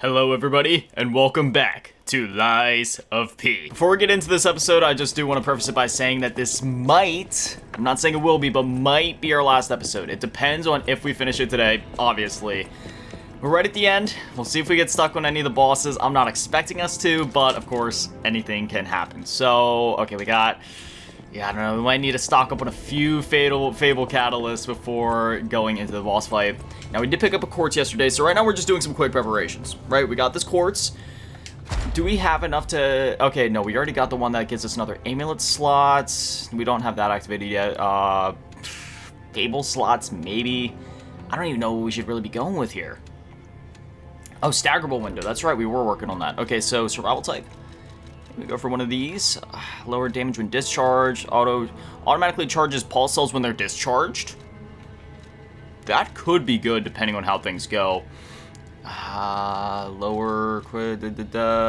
Hello everybody, and welcome back to Lies of P. Before we get into this episode, I just do want to preface it by saying that this might, I'm not saying it will be, but might be our last episode. It depends on if we finish it today, obviously. We're right at the end. We'll see if we get stuck on any of the bosses. I'm not expecting us to, but of course, anything can happen. So, okay, we got... yeah, I don't know, we might need to stock up on a few Fable Catalysts before going into the boss fight. Now, we did pick up a quartz yesterday, so right now we're just doing some quick preparations, right? We got this quartz. Do we have enough to... okay, no, we already got the one that gives us another amulet slots. We don't have that activated yet. Fable slots, maybe. I don't even know what we should really be going with here. Oh, staggerable window. That's right, we were working on that. Okay, so survival type. We go for one of these. Lower damage when discharged. Automatically charges pulse cells when they're discharged. That could be good depending on how things go. Lower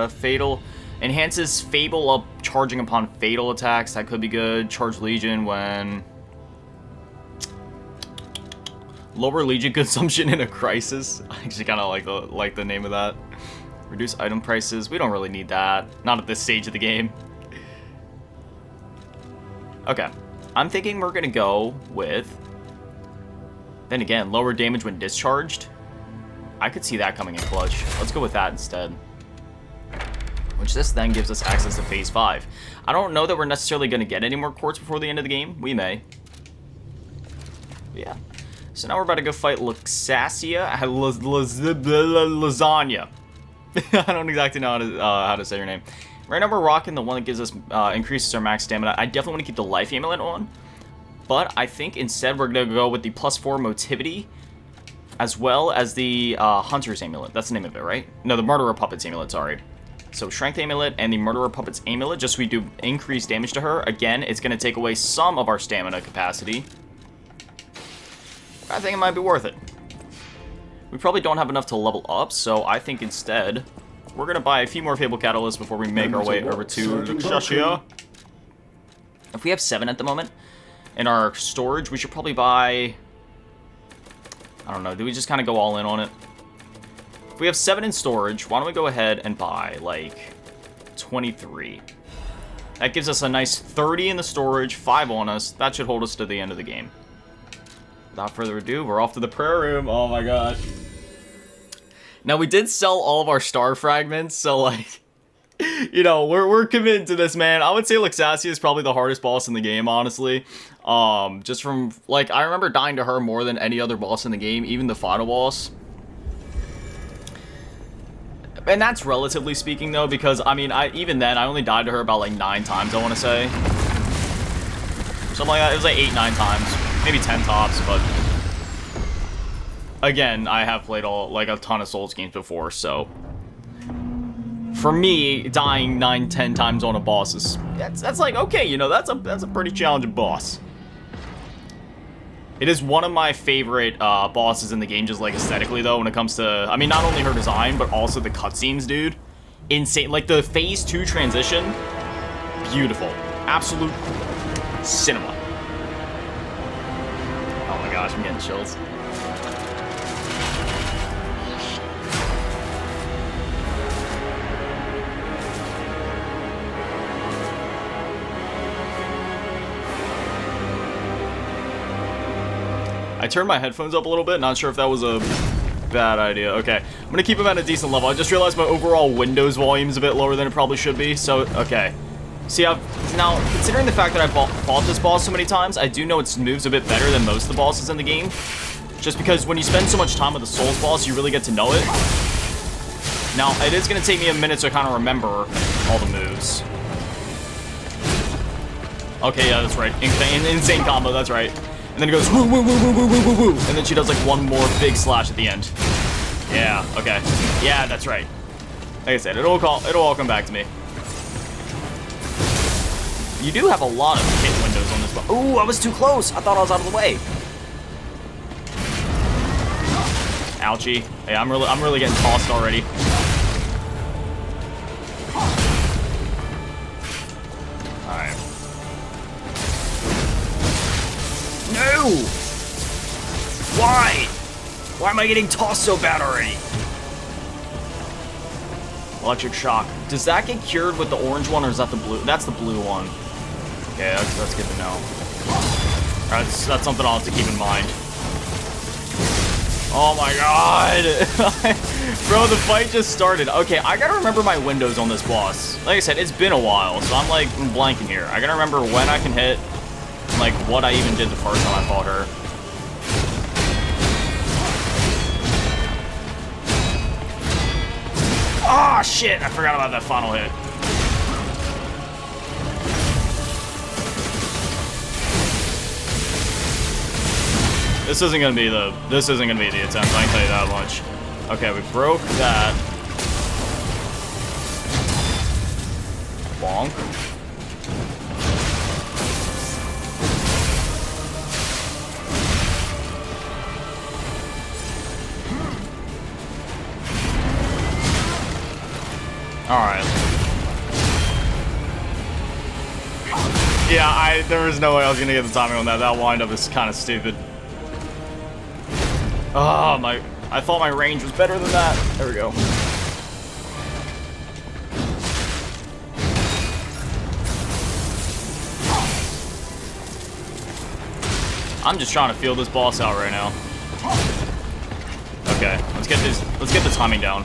fatal. Enhances Fable up charging upon fatal attacks. That could be good. Charge Legion when... lower Legion consumption in a crisis. I actually kind of like the name of that. Reduce item prices. We don't really need that. Not at this stage of the game. Okay. I'm thinking we're going to go with... then again, lower damage when discharged. I could see that coming in clutch. Let's go with that instead. Which this then gives us access to Phase 5. I don't know that we're necessarily going to get any more quartz before the end of the game. We may. Yeah. So now we're about to go fight Luxasia. Lasagna. I don't exactly know how to say your name. Right now we're rocking the one that gives us increases our max stamina. I definitely want to keep the life amulet on, but I think instead we're gonna go with the +4 motivity, as well as the hunter's amulet. That's the name of it, right? No, the murderer puppets amulet. Sorry. So strength amulet and the murderer puppets amulet, just so we do increased damage to her. Again, it's gonna take away some of our stamina capacity. I think it might be worth it. We probably don't have enough to level up, so I think instead we're going to buy a few more Fable Catalysts before we make our way over to Luxasia. If we have 7 at the moment in our storage, we should probably buy... I don't know, do we just kind of go all in on it? If we have 7 in storage, why don't we go ahead and buy, like, 23. That gives us a nice 30 in the storage, 5 on us. That should hold us to the end of the game. Without further ado, we're off to the prayer room. Oh my gosh. Now, we did sell all of our star fragments, so, like, you know, we're committed to this, man. I would say Luxasia is probably the hardest boss in the game, honestly. Just from, like, I remember dying to her more than any other boss in the game, even the final boss. And that's relatively speaking, though, because, I mean, even then, I only died to her about, like, 9 times, I want to say. Something like that. It was, like, 8, 9 times. Maybe 10 tops, but again, I have played a ton of Souls games before, so for me, dying 9, 10 times on a boss is that's like, okay, you know, that's a pretty challenging boss. It is one of my favorite bosses in the game, just like aesthetically though, when it comes to, I mean, not only her design, but also the cutscenes, dude. Insane, like the Phase 2 transition, beautiful, absolute cinema. Gosh, I'm getting chills. I turned my headphones up a little bit, not sure if that was a bad idea. Okay, I'm gonna keep them at a decent level. I just realized my overall Windows volume is a bit lower than it probably should be, so, okay. See, now, considering the fact that I've fought this boss so many times, I do know its moves a bit better than most of the bosses in the game. Just because when you spend so much time with the Souls boss, you really get to know it. Now, it is going to take me a minute to kind of remember all the moves. Okay, yeah, that's right. Insane combo, that's right. And then it goes woo, woo, woo, woo, woo, woo, woo, woo. And then she does, like, one more big slash at the end. Yeah, okay. Yeah, that's right. Like I said, it'll all come back to me. You do have a lot of hit windows on this boss. Ooh, I was too close. I thought I was out of the way. Ouchie. Hey, I'm really getting tossed already. Alright. No! Why? Why am I getting tossed so bad already? Electric shock. Does that get cured with the orange one, or is that the blue? That's the blue one. Okay, that's good to know. Alright, that's something I'll have to keep in mind. Oh my god! Bro, the fight just started. Okay, I gotta remember my windows on this boss. Like I said, it's been a while, so I'm like blanking here. I gotta remember when I can hit, and like what I even did the first time I fought her. Ah, shit! I forgot about that final hit. This isn't gonna be the attempt, I can tell you that much. Okay, we broke that. Bonk. Alright. Yeah, there was no way I was gonna get the timing on that. That wind-up is kind of stupid. Oh, I thought my range was better than that. There we go. I'm just trying to feel this boss out right now. Okay, let's get the timing down.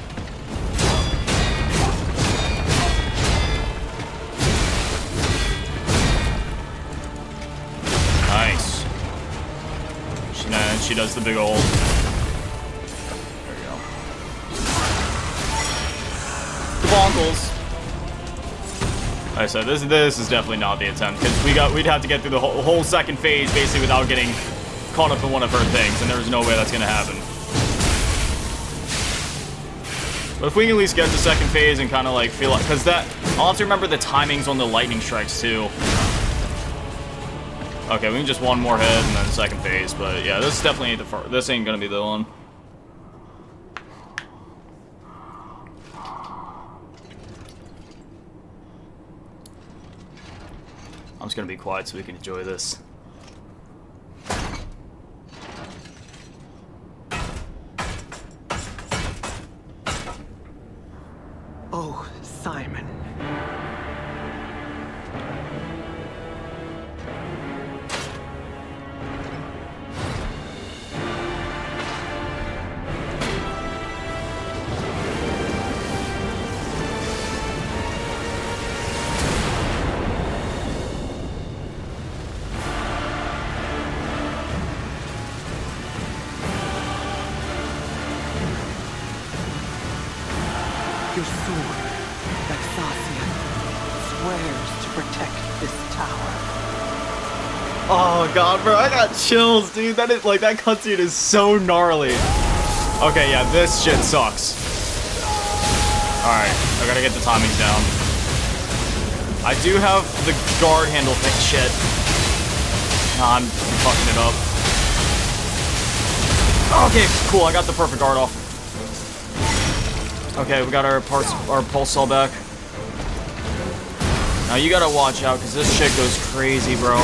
Nice. She does the big ol'. Bonkles. Like I said, this is definitely not the attempt, because we'd have to get through the whole second phase basically without getting caught up in one of her things, and there's no way that's gonna happen. But if we can at least get to second phase and kind of like feel like, because that I'll have to remember the timings on the lightning strikes too. Okay, we can just one more hit and then second phase, but yeah, this definitely ain't this ain't gonna be the one. I'm just gonna be quiet so we can enjoy this. Oh, Simon. Your sword, Vexasia, swears to protect this tower. Oh god, bro, I got chills, dude. That is like that cutscene is so gnarly. Okay, yeah, this shit sucks. Alright, I gotta get the timings down. I do have the guard handle thing. Shit. Nah, I'm fucking it up. Okay, cool, I got the perfect guard off. Okay, we got our pulse cell back. Now you gotta watch out, because this shit goes crazy, bro.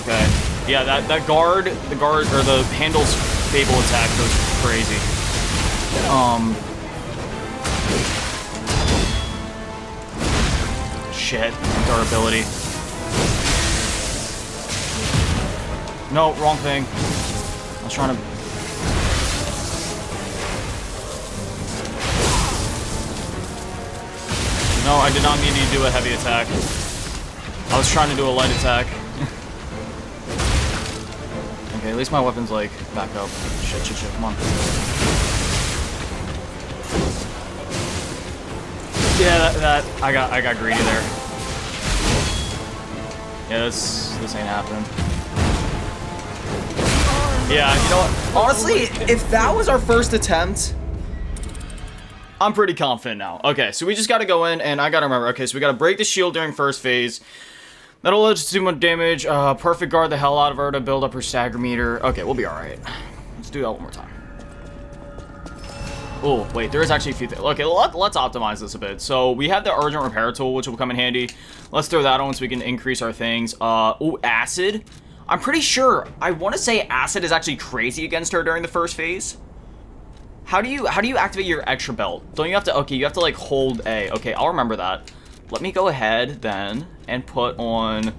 Okay. Yeah, that guard, or the handle's Fable attack goes crazy. Shit, durability. No, wrong thing. I was trying to... No, I did not mean to do a heavy attack. I was trying to do a light attack. Okay, at least my weapon's like back up. Shit, come on. Yeah, I got greedy there. Yeah, this ain't happening. Yeah, you know what? Honestly, if that was our first attempt, I'm pretty confident now. Okay, so we just gotta go in, and I gotta remember. Okay, so we gotta break the shield during first phase. That'll let us do much damage. Perfect guard the hell out of her to build up her stagger meter. Okay, we'll be alright. Let's do that one more time. Oh, wait, there is actually a few things. Okay, let's optimize this a bit. So we have the urgent repair tool, which will come in handy. Let's throw that on so we can increase our things. Oh, acid. I'm pretty sure, I want to say acid is actually crazy against her during the first phase. How do you activate your extra belt? Don't you have to? Okay, you have to like hold A. Okay, I'll remember that. Let me go ahead then and put on.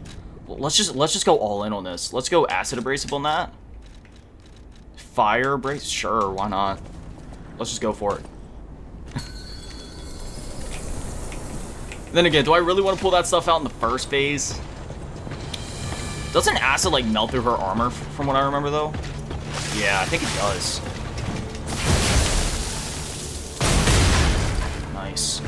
Let's just go all in on this. Let's go acid abrasive on that. Fire abrasive, sure, why not? Let's just go for it. Then again, do I really want to pull that stuff out in the first phase? Doesn't acid like melt through her armor from what I remember though? Yeah, I think it does. Nice.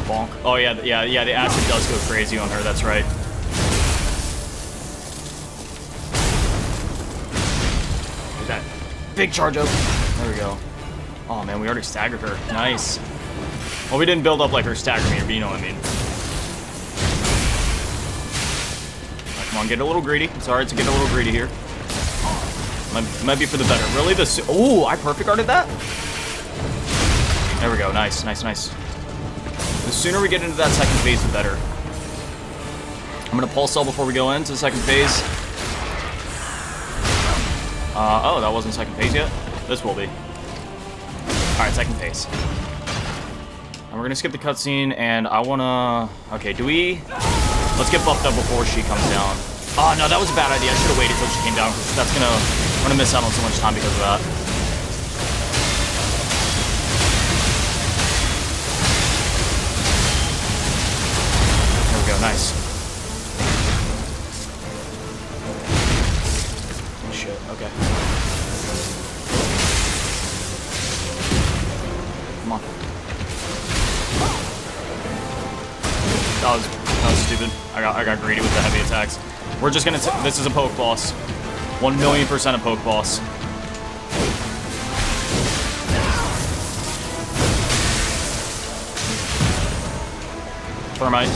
Bonk. Oh yeah, the acid does go crazy on her, that's right. Look at that big charge up. There we go. Oh man, we already staggered her. Nice. Well, we didn't build up like her stagger meter, but you know what I mean. Right, come on, get a little greedy. It's alright to get a little greedy here. Might be for the better. Really? Oh, I perfect guarded that? There we go. Nice, nice, nice. The sooner we get into that second phase, the better. I'm gonna pulse cell before we go into the second phase. Oh, that wasn't second phase yet? This will be. Alright, second phase. And we're gonna skip the cutscene, and I wanna... Okay, let's get buffed up before she comes down. Oh, no, that was a bad idea. I should have waited till she came down, because that's I'm gonna miss out on so much time because of that. There we go, nice. Oh, shit, okay. Come on. That was stupid. I got greedy with the heavy attacks. We're just gonna. This is a poke boss. 1,000,000% a poke boss. Thermite.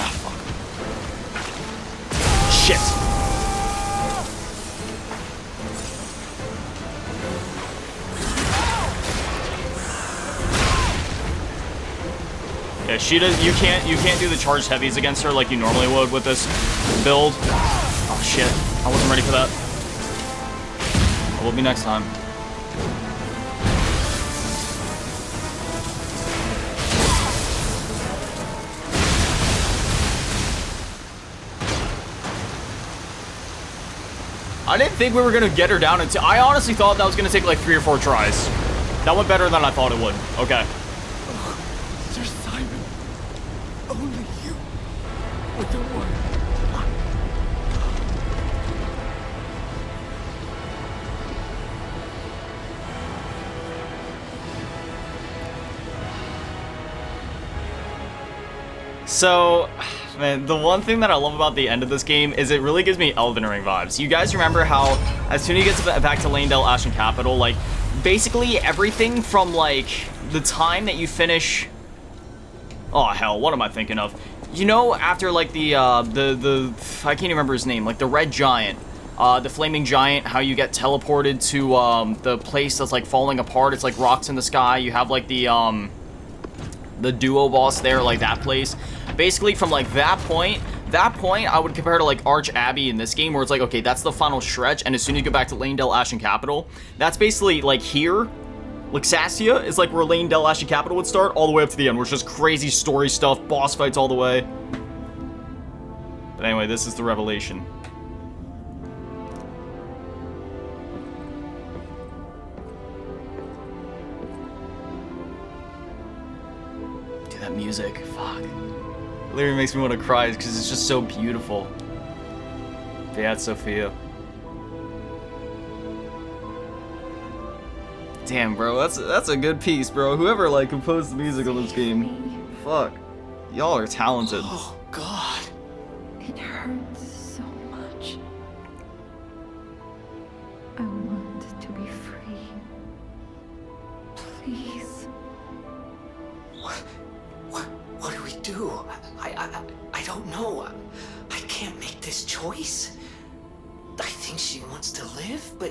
Ah, fuck. Shit. Yeah, she does. You can't do the charged heavies against her like you normally would with this build. Oh shit! I wasn't ready for that. It will be next time. I didn't think we were gonna get her down until I honestly thought that was gonna take like 3 or 4 tries. That went better than I thought it would. Okay. Sir Simon, only you were the one. So, man, the one thing that I love about the end of this game is it really gives me Elden Ring vibes. You guys remember how, as soon as you get back to Leyndell Ashen Capital, like, basically everything from, like, the time that you finish... Oh, hell, what am I thinking of? You know, after, like, I can't even remember his name, like, the Red Giant, the Flaming Giant, how you get teleported to, the place that's, like, falling apart. It's, like, rocks in the sky. You have, like, the duo boss there, like, that place. Basically, from, like, that point, I would compare to, like, Arch Abbey in this game, where it's like, okay, that's the final stretch, and as soon as you go back to Leyndell Ashen Capital, that's basically, like, here, Luxasia is, like, where Leyndell Ashen Capital would start, all the way up to the end, where it's just crazy story stuff, boss fights all the way. But anyway, this is the revelation. Dude, that music, fuck. Literally makes me want to cry because it's just so beautiful. Beat Sophia. Damn, bro, that's a good piece, bro. Whoever like composed the music on this game, fuck, y'all are talented. Oh God, It hurts so much. I want to be free. Please. What do we do? I don't know. I can't make this choice. I think think she wants to live, but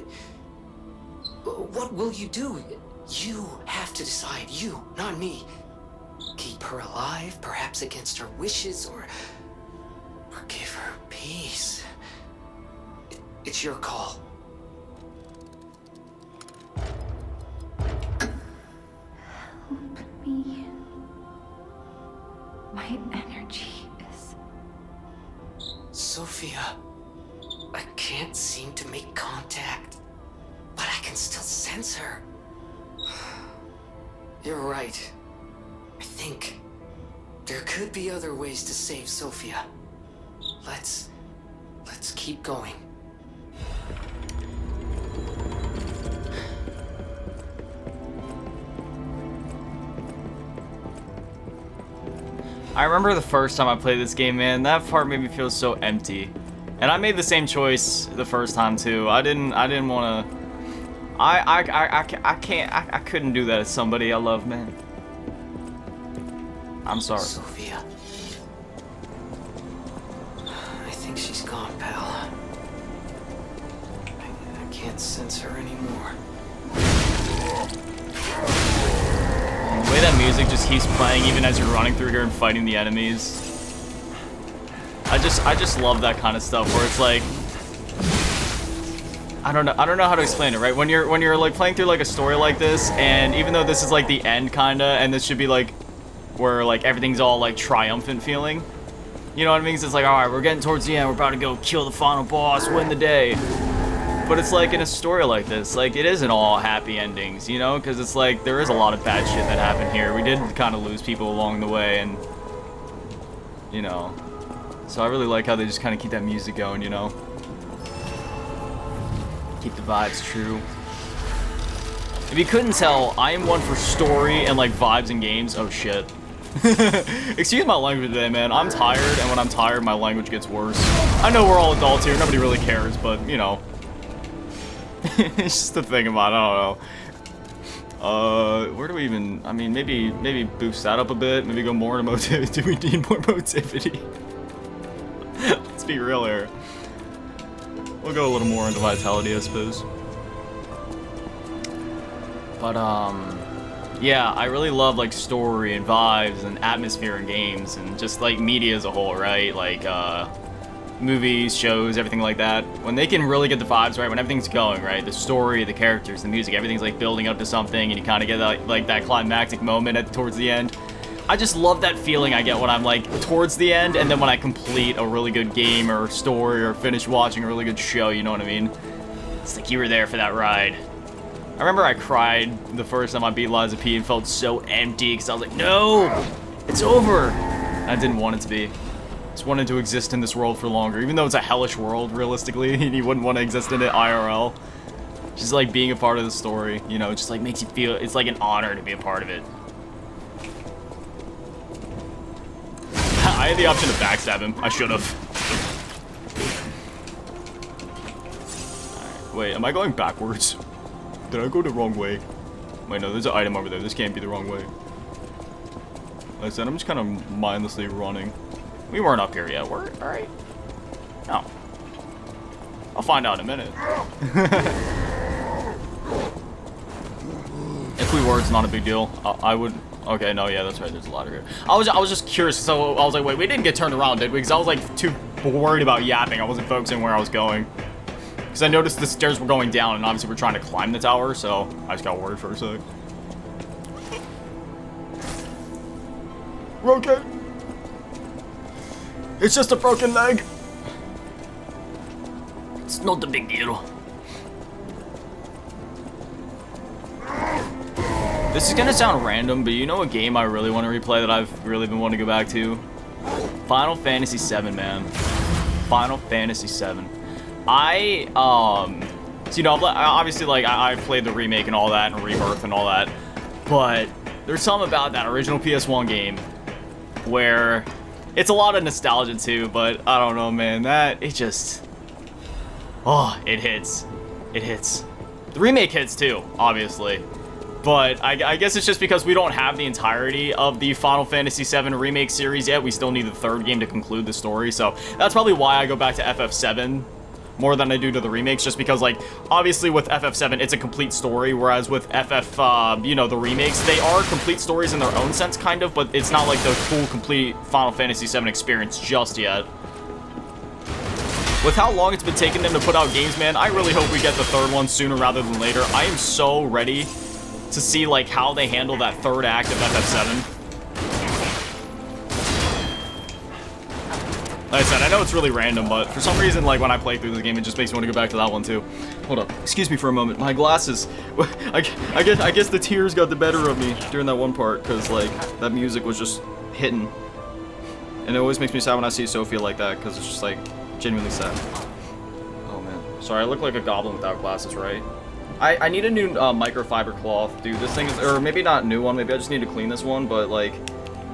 what will you do? You have to decide. You, not me. Keep her alive, perhaps against her wishes, or give her peace. It's your call. Help me. My energy is... Sophia, I can't seem to make contact, but I can still sense her. You're right. I think there could be other ways to save Sophia. Let's keep going. I remember the first time I played this game, man, that part made me feel so empty. And I made the same choice the first time too. I didn't want to... I couldn't do that to somebody I love, man. I'm sorry. Sophia. I think she's gone, pal. I can't sense her anymore. The way that music just keeps playing even as you're running through here and fighting the enemies. I just love that kind of stuff where it's like, I don't know how to explain it, right? When you're like playing through like a story like this, and even though this is like the end kinda, and this should be like where like everything's all like triumphant feeling, you know what I mean? 'Cause it's like, all right, we're getting towards the end, we're about to go kill the final boss, win the day. But it's like in a story like this, like it isn't all happy endings, you know? Because it's like there is a lot of bad shit that happened here. We did kind of lose people along the way, and you know. So I really like how they just kind of keep that music going, you know? Keep the vibes true. If you couldn't tell, I am one for story and like vibes in games. Oh shit. Excuse my language today, man. I'm tired, and when I'm tired, my language gets worse. I know we're all adults here, nobody really cares, but you know. It's just a thing about it, I don't know. Where do we even, I mean, maybe boost that up a bit, maybe go more into motivity. Do we need more motivity? Let's be real here. We'll go a little more into vitality, I suppose. But, yeah, I really love, like, story and vibes and atmosphere in games and just, like, media as a whole, right? Like, movies, shows, everything like that. When they can really get the vibes right, when everything's going, right? The story, the characters, the music, everything's, like, building up to something, and you kind of get, like, that climactic moment towards the end. I just love that feeling I get when I'm, like, towards the end, and then when I complete a really good game or story or finish watching a really good show, you know what I mean? It's like you were there for that ride. I remember I cried the first time I beat Lies of P and felt so empty because I was like, no, it's over. And I didn't want it to be. Just wanted to exist in this world for longer, even though it's a hellish world, realistically, and you wouldn't want to exist in it IRL. Just like being a part of the story, you know, it just like makes you feel, it's like an honor to be a part of it. I had the option to backstab him. I should have. Right, wait, am I going backwards? Did I go the wrong way? Wait, no, there's an item over there. This can't be the wrong way. Like I said, I'm just kind of mindlessly running. We weren't up here yet. We're alright. No. I'll find out in a minute. If we were, it's not a big deal. I would... Okay, no, yeah, that's right. There's a ladder here. I was just curious. So I was like, wait, we didn't get turned around, did we? Because I was like too worried about yapping. I wasn't focusing where I was going. Because I noticed the stairs were going down, and obviously we're trying to climb the tower, so I just got worried for a sec. We're okay. It's just a broken leg. It's not a big deal. This is gonna sound random, but you know a game I really want to replay that I've really been wanting to go back to? Final Fantasy VII, man. Final Fantasy VII. So, you know, obviously, like, I played the remake and all that, and Rebirth and all that, but there's something about that original PS1 game where it's a lot of nostalgia, too, but I don't know, man, it just, oh, it hits. It hits. The remake hits, too, obviously. But I guess it's just because we don't have the entirety of the Final Fantasy VII Remake series yet. We still need the third game to conclude the story, so that's probably why I go back to FF7 more than I do to the remakes, just because, like, obviously with FF7, it's a complete story, whereas with you know, the remakes, they are complete stories in their own sense, kind of, but it's not like the full, complete Final Fantasy VII experience just yet. With how long it's been taking them to put out games, man, I really hope we get the third one sooner rather than later. I am so ready to see, like, how they handle that third act of FF7. Like I said, I know it's really random, but for some reason, like, when I play through the game, it just makes me want to go back to that one, too. Hold up. Excuse me for a moment. My glasses. I guess the tears got the better of me during that one part, because, like, that music was just hitting. And it always makes me sad when I see Sophia like that, because it's just, like, genuinely sad. Oh, man. Sorry, I look like a goblin without glasses, right? I need a new microfiber cloth, dude. This thing is, or maybe not a new one, maybe I just need to clean this one, but, like,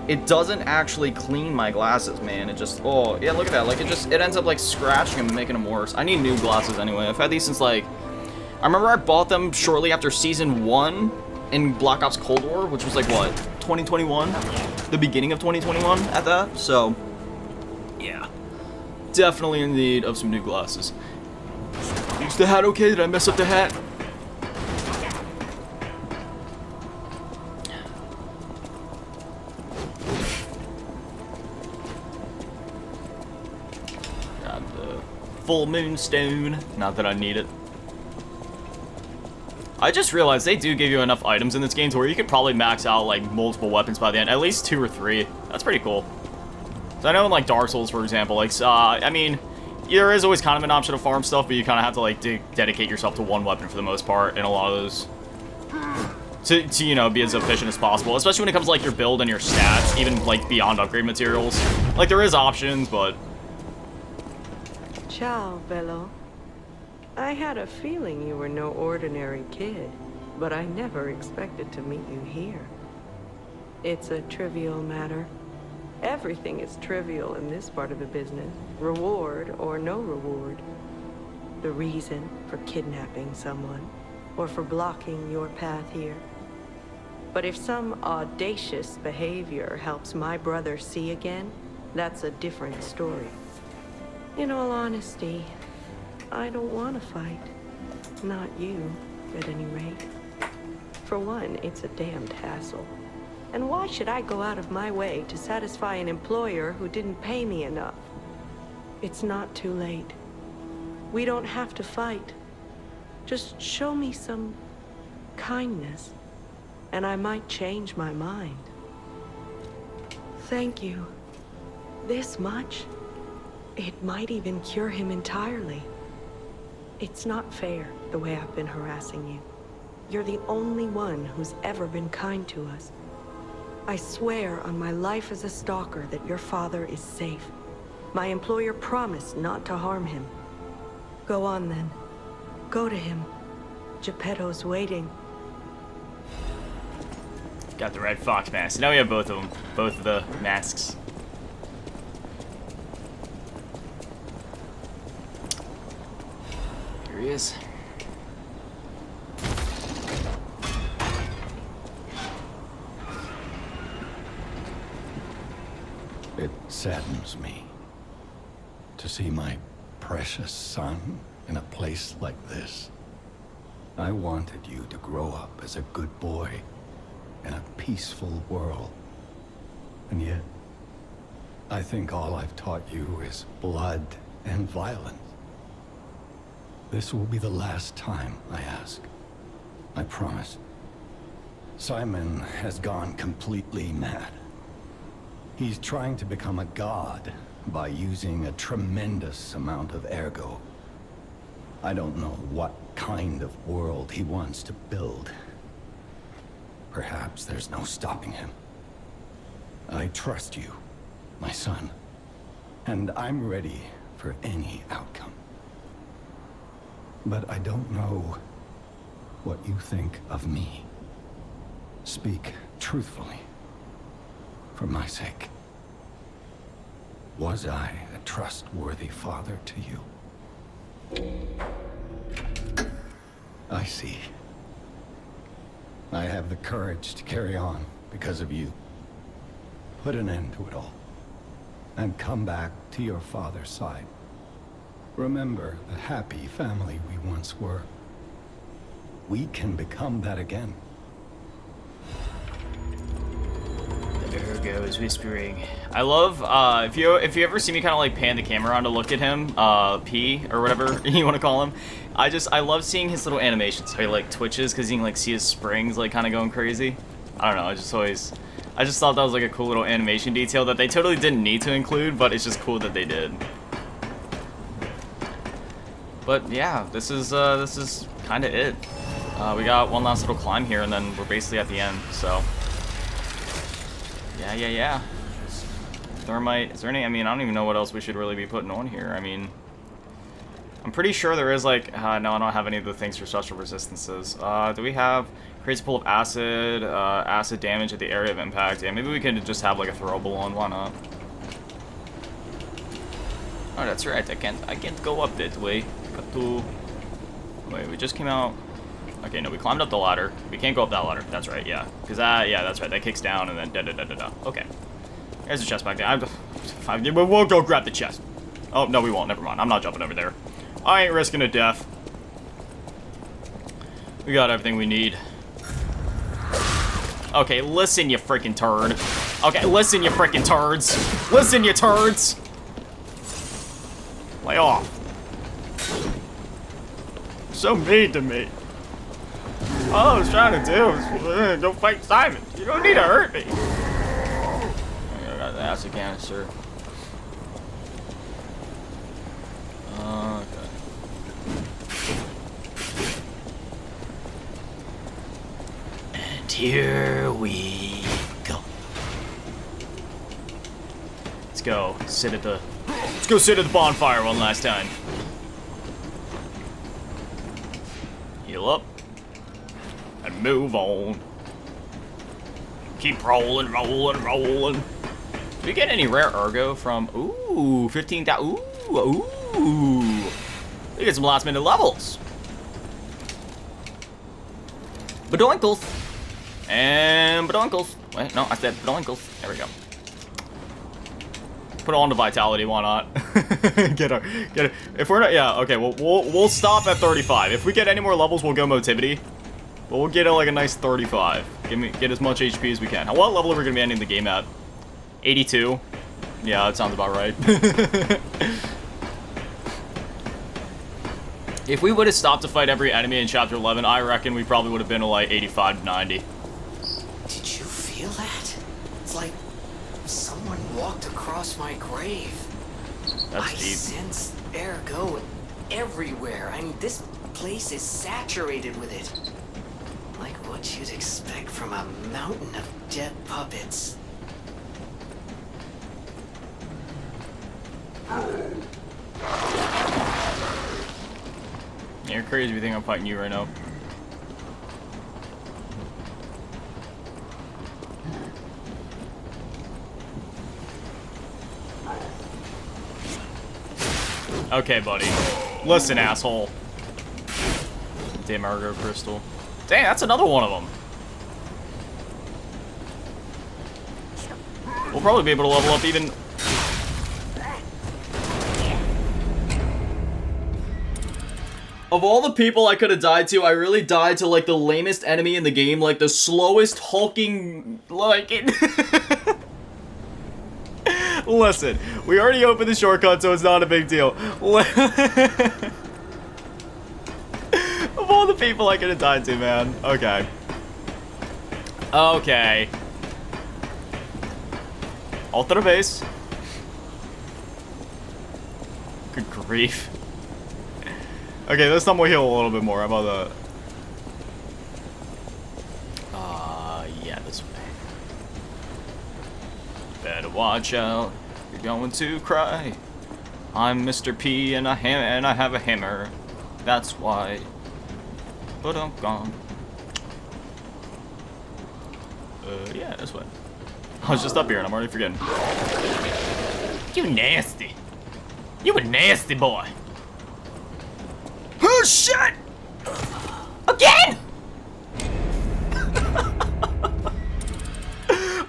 it doesn't actually clean my glasses, man. It just, oh, yeah, look at that. Like, it ends up, like, scratching them and making them worse. I need new glasses anyway. I've had these since, like, I remember I bought them shortly after Season 1 in Black Ops Cold War, which was, like, what, 2021? The beginning of 2021 at that? So, yeah. Definitely in need of some new glasses. Is the hat okay? Did I mess up the hat? Full Moonstone. Not that I need it. I just realized they do give you enough items in this game to where you could probably max out, like, multiple weapons by the end. At least 2 or 3. That's pretty cool. So I know in, like, Dark Souls, for example, like, I mean, there is always kind of an option to farm stuff, but you kind of have to, like, dedicate yourself to one weapon for the most part in a lot of those. To, you know, be as efficient as possible. Especially when it comes to, like, your build and your stats, even, like, beyond upgrade materials. Like, there is options, but... Ciao, Bello. I had a feeling you were no ordinary kid, but I never expected to meet you here. It's a trivial matter. Everything is trivial in this part of the business, reward or no reward. The reason for kidnapping someone, or for blocking your path here. But if some audacious behavior helps my brother see again, that's a different story. In all honesty, I don't want to fight. Not you, at any rate. For one, it's a damned hassle. And why should I go out of my way to satisfy an employer who didn't pay me enough? It's not too late. We don't have to fight. Just show me some kindness, and I might change my mind. Thank you. This much? It might even cure him entirely. It's not fair, the way I've been harassing you. You're the only one who's ever been kind to us. I swear on my life as a stalker that your father is safe. My employer promised not to harm him. Go on then. Go to him. Geppetto's waiting. Got the red fox mask. Now we have both of them. Both of the masks. Here he is. It saddens me to see my precious son in a place like this. I wanted you to grow up as a good boy in a peaceful world. And yet, I think all I've taught you is blood and violence. This will be the last time I ask. I promise. Simon has gone completely mad. He's trying to become a god by using a tremendous amount of ergo. I don't know what kind of world he wants to build. Perhaps there's no stopping him. I trust you, my son, and I'm ready for any outcome. But I don't know what you think of me. Speak truthfully, for my sake. Was I a trustworthy father to you? I see. I have the courage to carry on because of you. Put an end to it all, and come back to your father's side. Remember the happy family we once were. We can become that again. Ergo is whispering. I love if you ever see me kind of like pan the camera around to look at him, P or whatever you want to call him. I love seeing his little animations. How he like twitches because you can like see his springs like kind of going crazy. I don't know. I just thought that was like a cool little animation detail that they totally didn't need to include, but it's just cool that they did. But yeah, this is kind of it. We got one last little climb here, and then we're basically at the end. So. Yeah. Thermite. Is there any? I mean, I don't even know what else we should really be putting on here. I mean, I'm pretty sure there is like. No, I don't have any of the things for special resistances. Do we have creates a pool of acid, acid damage at the area of impact? Yeah, maybe we could just have like a throwable one. Why not? Oh, that's right. I can't go up that way. Got to. Wait, we just came out. Okay, no, we climbed up the ladder. We can't go up that ladder. That's right, yeah. Because yeah, that's right. That kicks down and then da-da-da-da-da. Okay. There's a chest back there. We'll go grab the chest. Oh, no, we won't. Never mind. I'm not jumping over there. I ain't risking a death. We got everything we need. Okay, listen, you freaking turd. Okay, listen, you freaking turds. Listen, you turds. Lay off. So mean to me. All I was trying to do was go fight Simon. You don't need to hurt me. I got the acid canister. Okay. And here we go. Let's go sit at the bonfire one last time. Heal up. And move on. Keep rolling. Do we get any rare ergo from? Ooh, 15,000. Ooh. We get some last minute levels. Badoinkles. And badoinkles. Wait, no, I said badoinkles. There we go. Put on to vitality, why not? Get it. If we're not, yeah, okay, we'll stop at 35. If we get any more levels, we'll go motivity. But we'll get like a nice 35. Get as much HP as we can. What level are we gonna be ending the game at? 82? Yeah, that sounds about right. If we would have stopped to fight every enemy in Chapter 11, I reckon we probably would have been to like 85 to 90. Did you feel that? It's like someone walked across my grave. That's I deep. sense ergo everywhere. I mean, this place is saturated with it. Like what you'd expect from a mountain of dead puppets. You're crazy if you think I'm fighting you right now. Okay, buddy. Listen, asshole. Damn Ergo Crystal. Dang, that's another one of them. We'll probably be able to level up even... Of all the people I could have died to, I really died to, like, the lamest enemy in the game. Like, the slowest hulking... Like, it... Listen, we already opened the shortcut, so it's not a big deal. Of all the people I could have died to, man. Okay. Okay. Otra vez. Good grief. Okay, this time we'll heal a little bit more. How about that? Yeah, this way. Better watch out. You're going to cry. I'm Mr. P and I have a hammer. That's why. But I'm gone. Yeah, this way. I was just up here and I'm already forgetting. You nasty. You a nasty boy. Oh shit! Again!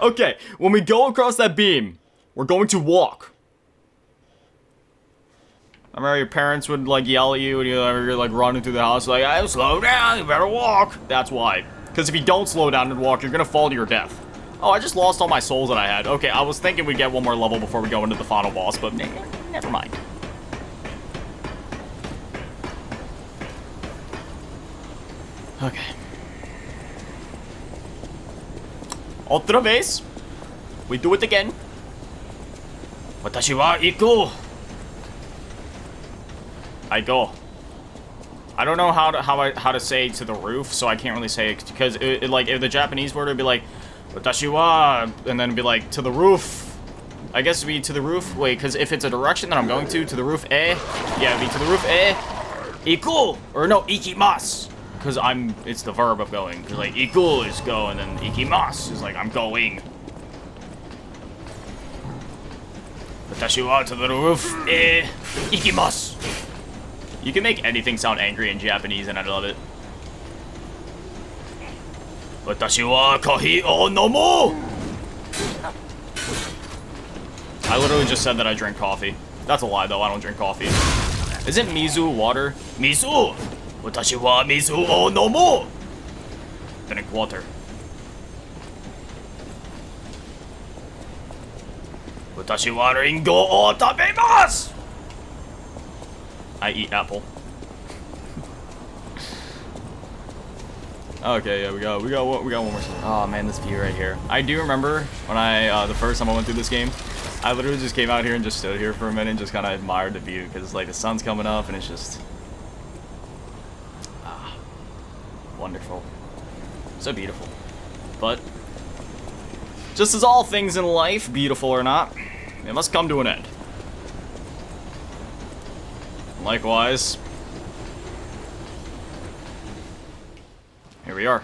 Okay, when we go across that beam, we're going to walk. I remember your parents would like yell at you and you're like running through the house like, "Hey, slow down, you better walk." That's why. Because if you don't slow down and walk, you're gonna fall to your death. Oh, I just lost all my souls that I had. Okay, I was thinking we'd get one more level before we go into the final boss, but never mind. Okay. Otra vez. We do it again. Watashi wa iku. I go. I don't know how to say to the roof, so I can't really say it because like if the Japanese word would be like watashi wa, and then it'd be like to the roof. I guess it'd be to the roof. Wait, because if it's a direction that I'm going to the roof, yeah, it'd be to the roof, iku, or no, ikimasu. Because it's the verb of going. Because like iku is go, and then ikimasu is like I'm going. Watashi wa to the roof, ikimasu. You can make anything sound angry in Japanese, and I love it. Watashi wa kohi o nomu. I literally just said that I drink coffee. That's a lie, though. I don't drink coffee. Isn't mizu water? Mizu! Watashi wa mizu o nomu! Drink water. Watashi wa ringo o tabemasu! I eat apple. Okay, yeah, we got one more. Oh man, this view right here. I do remember when the first time I went through this game, I literally just came out here and just stood here for a minute and just kind of admired the view because like the sun's coming up and it's just wonderful, so beautiful. But just as all things in life, beautiful or not, it must come to an end. Likewise, here we are.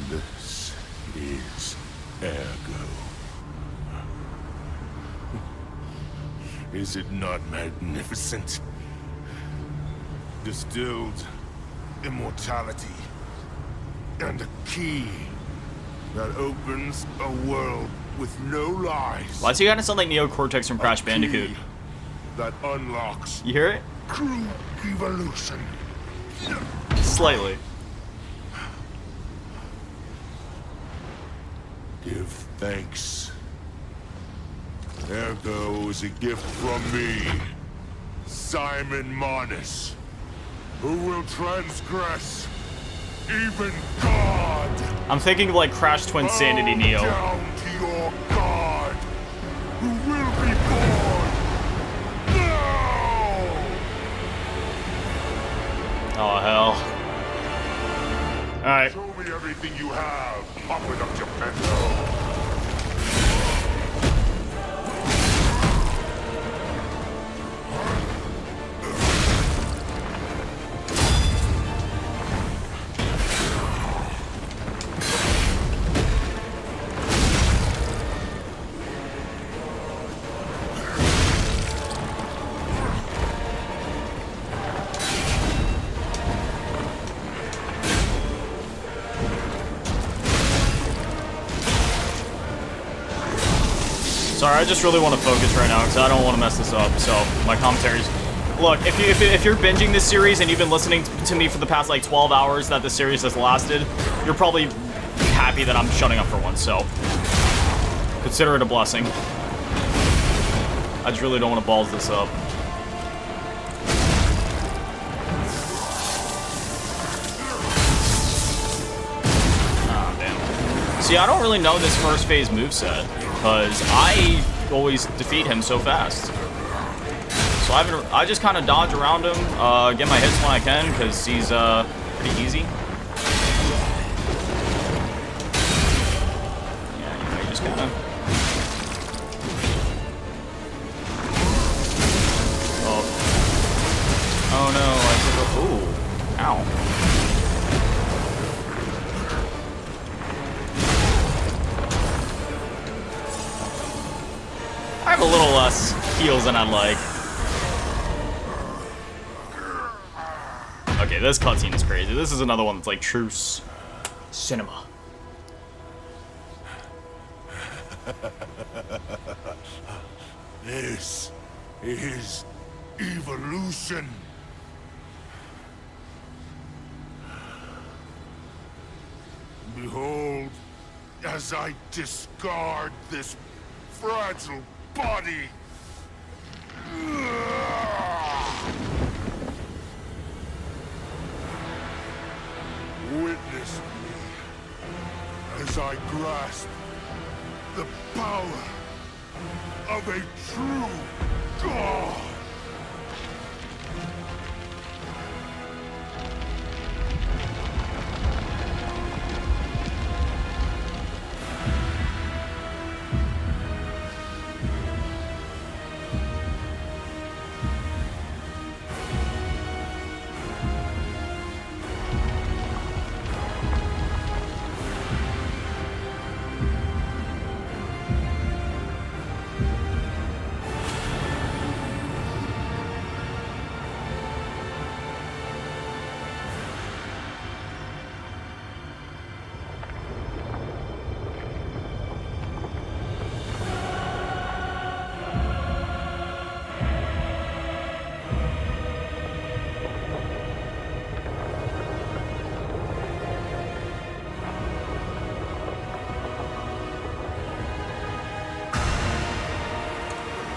This is Ergo. Is it not magnificent? Distilled immortality and a key that opens a world with no lies. Why does he kind of sound like Neo Cortex from Crash Bandicoot? That unlocks You hear it? true evolution. Slightly. Give thanks. Ergo is a gift from me, Simon Manus, who will transgress even God. I'm thinking of like Crash Twinsanity Neo. Bow down to your God, who will be born now. Oh hell. Alright. Show me everything you have. Open up your bento. Sorry, I just really want to focus right now because I don't want to mess this up. So my commentaries. Look, if you're binging this series and you've been listening to me for the past like 12 hours that the series has lasted, you're probably happy that I'm shutting up for once. So consider it a blessing. I just really don't want to balls this up. Ah, damn. See, I don't really know this first phase moveset because I always defeat him so fast. So I just kind of dodge around him, get my hits when I can, because he's pretty easy. Yeah, you know, you just kind of... Oh no, I took a... Ooh. Ow. I have a little less heals than I'd like. Okay, this cutscene is crazy. This is another one that's like true cinema. This is evolution. Behold, as I discard this fragile body. Witness me as I grasp the power of a true god.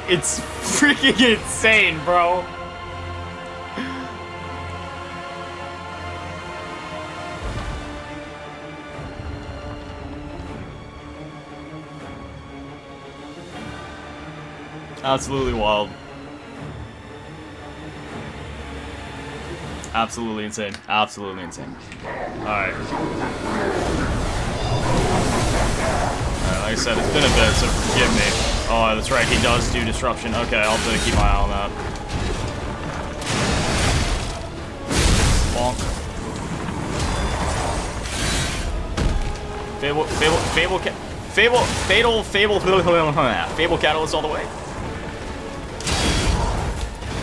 It's freaking insane, bro. Absolutely wild. Absolutely insane. Absolutely insane. Alright. Alright, like I said, it's been a bit, so forgive me. Oh, that's right, he does do disruption. Okay, I'll have to keep my eye on that. Bonk. Fable Catalyst all the way.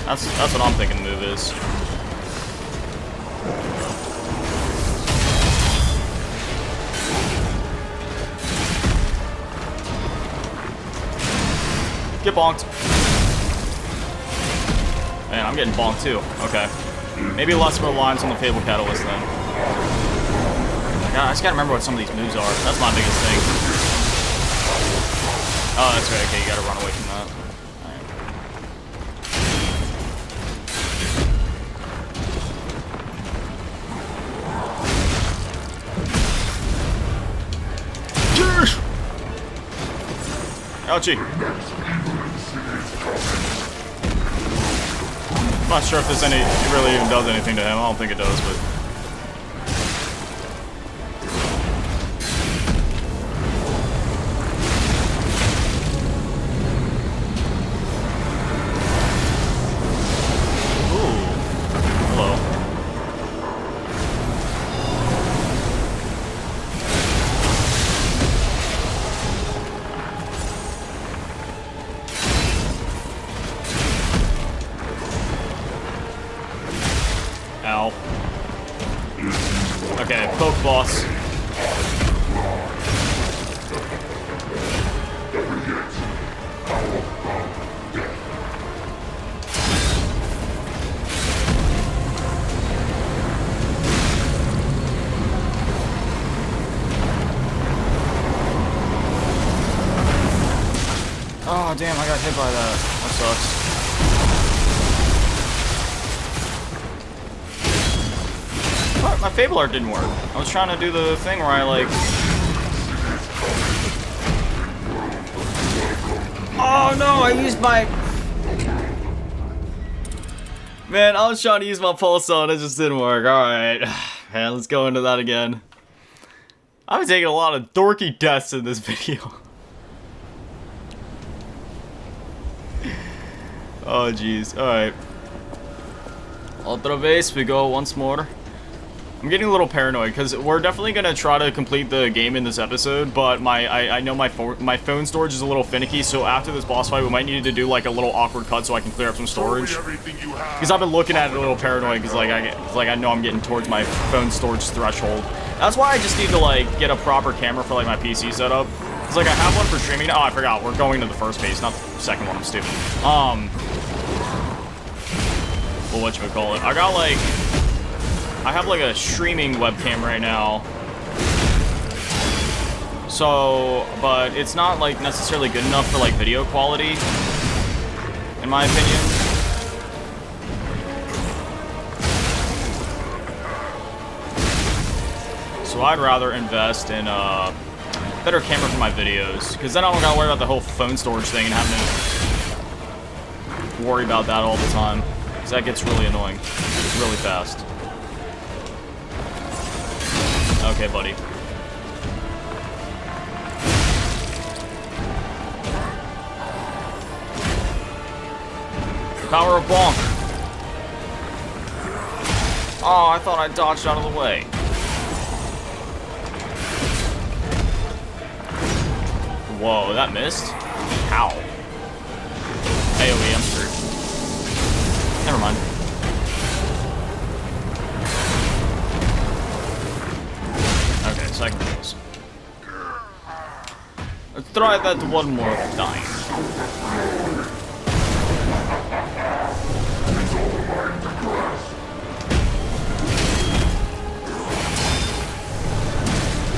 That's what I'm thinking the move is. Get bonked. Man, I'm getting bonked too. Okay. Maybe less reliance on the Fable Catalyst then. God, I just gotta remember what some of these moves are. That's my biggest thing. Oh, that's right. Okay, you gotta run away from that. Ouchie. I'm not sure if this really even does anything to him. I don't think it does, but... Ow. Okay, poke boss. Oh damn, I got hit by that. That sucks. What? My Fable Art didn't work. I was trying to do the thing where I like... Oh no, I used my... Man, I was trying to use my pulse on, it just didn't work. Alright. Man, let's go into that again. I'm taking a lot of dorky deaths in this video. Oh, jeez. Alright. Otra vez, we go once more. I'm getting a little paranoid because we're definitely gonna try to complete the game in this episode, but I know my phone storage is a little finicky, so after this boss fight, we might need to do like a little awkward cut so I can clear up some storage. Because I've been looking at it a little paranoid because like I know I'm getting towards my phone storage threshold. That's why I just need to like get a proper camera for like my PC setup. Cause like I have one for streaming. Oh, I forgot. We're going to the first base, not the second one. I'm stupid. Well, whatchamacallit? I have like a streaming webcam right now. So, but it's not like necessarily good enough for like video quality, in my opinion. So I'd rather invest in a better camera for my videos, because then I don't gotta worry about the whole phone storage thing and having to worry about that all the time, because that gets really annoying really fast. Okay, buddy. Power of Bonk. Oh, I thought I dodged out of the way. Whoa, that missed? How? AoE, I'm screwed. Never mind. Okay, second phase. Let's try that one more time.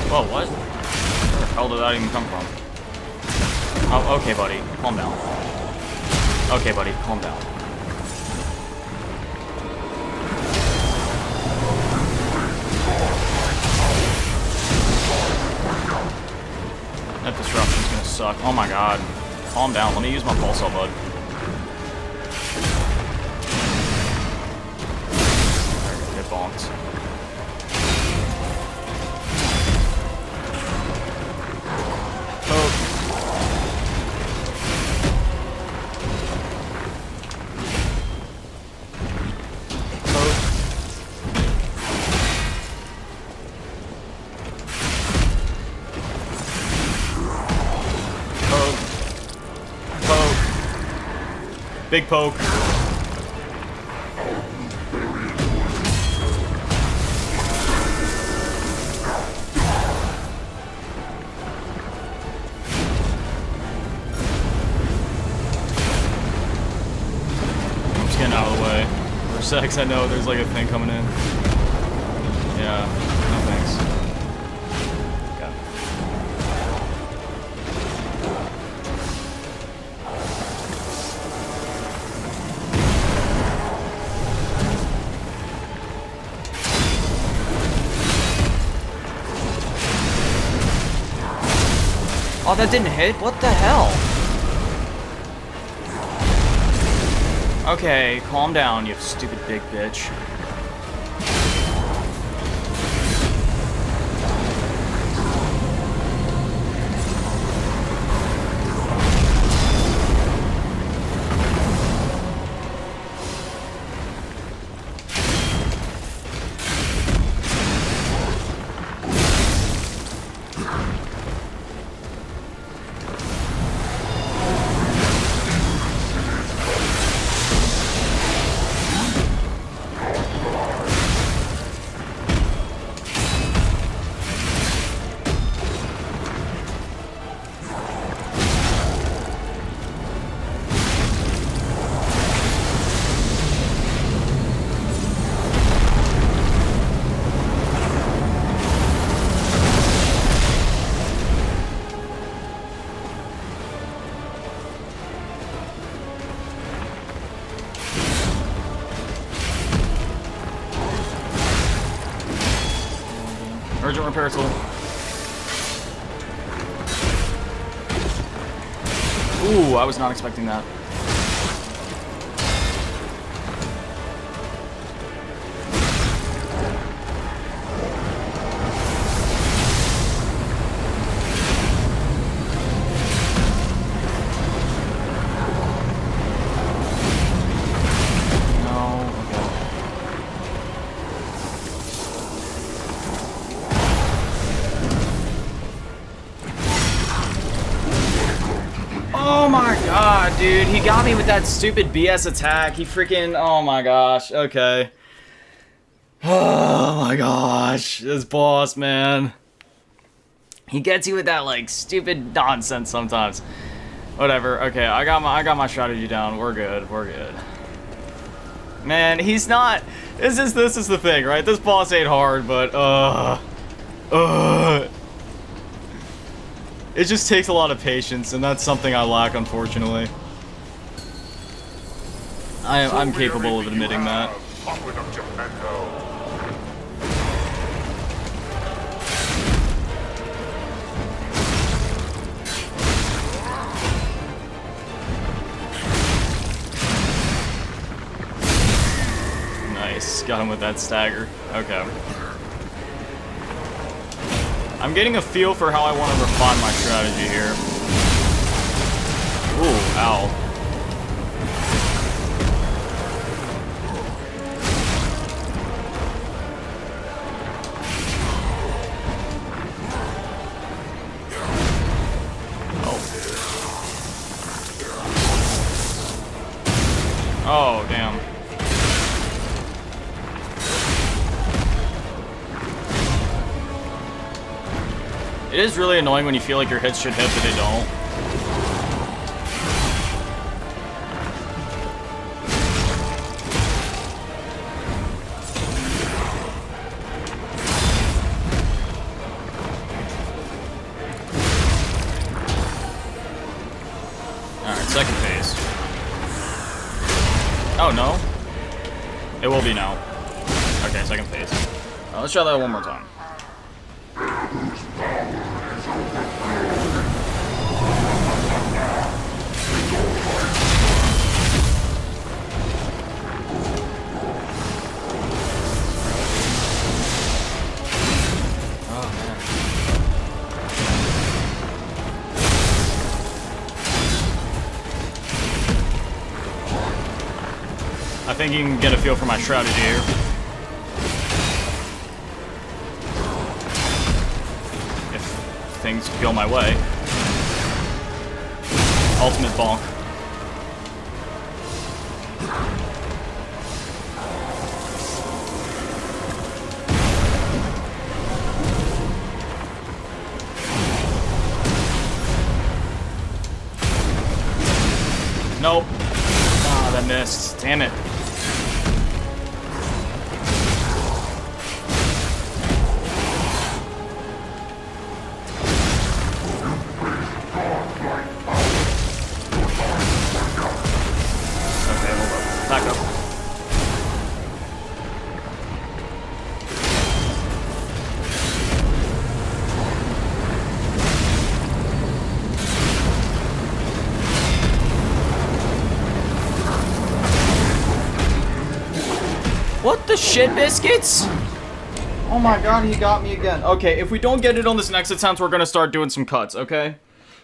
Whoa, what? Where the hell did that even come from? Oh, okay, buddy. Calm down. Okay, buddy. Calm down. That disruption's gonna suck. Oh my god. Calm down. Let me use my pulse cell, bud. Get bonked. Big poke. I'm just getting out of the way. For a sec, 'cause I know there's like a thing coming in. Yeah, no thanks. Okay. Oh, that didn't hit? What the hell? Okay, calm down, you stupid big bitch. Urgent repair tool. Ooh, I was not expecting that. God, dude, he got me with that stupid BS attack. He freaking, oh my gosh, okay. Oh my gosh, this boss, man. He gets you with that, like, stupid nonsense sometimes. Whatever, okay, I got my strategy down. We're good, we're good. Man, he's not, this is the thing, right? This boss ain't hard, but, it just takes a lot of patience, and that's something I lack, unfortunately. I'm capable of admitting that. Nice, got him with that stagger. Okay. I'm getting a feel for how I want to refine my strategy here. Ooh, ow. Oh. Oh, damn. It is really annoying when you feel like your hits should hit, but they don't. Alright, second phase. Oh, no? It will be now. Okay, second phase. Let's try that one more time. I think you can get a feel for my strategy here. If things go my way. Ultimate bonk. Nope. Ah, that missed. Damn it. What the shit biscuits? Oh my god, he got me again. Okay, if we don't get it on this next attempt, we're gonna start doing some cuts, okay?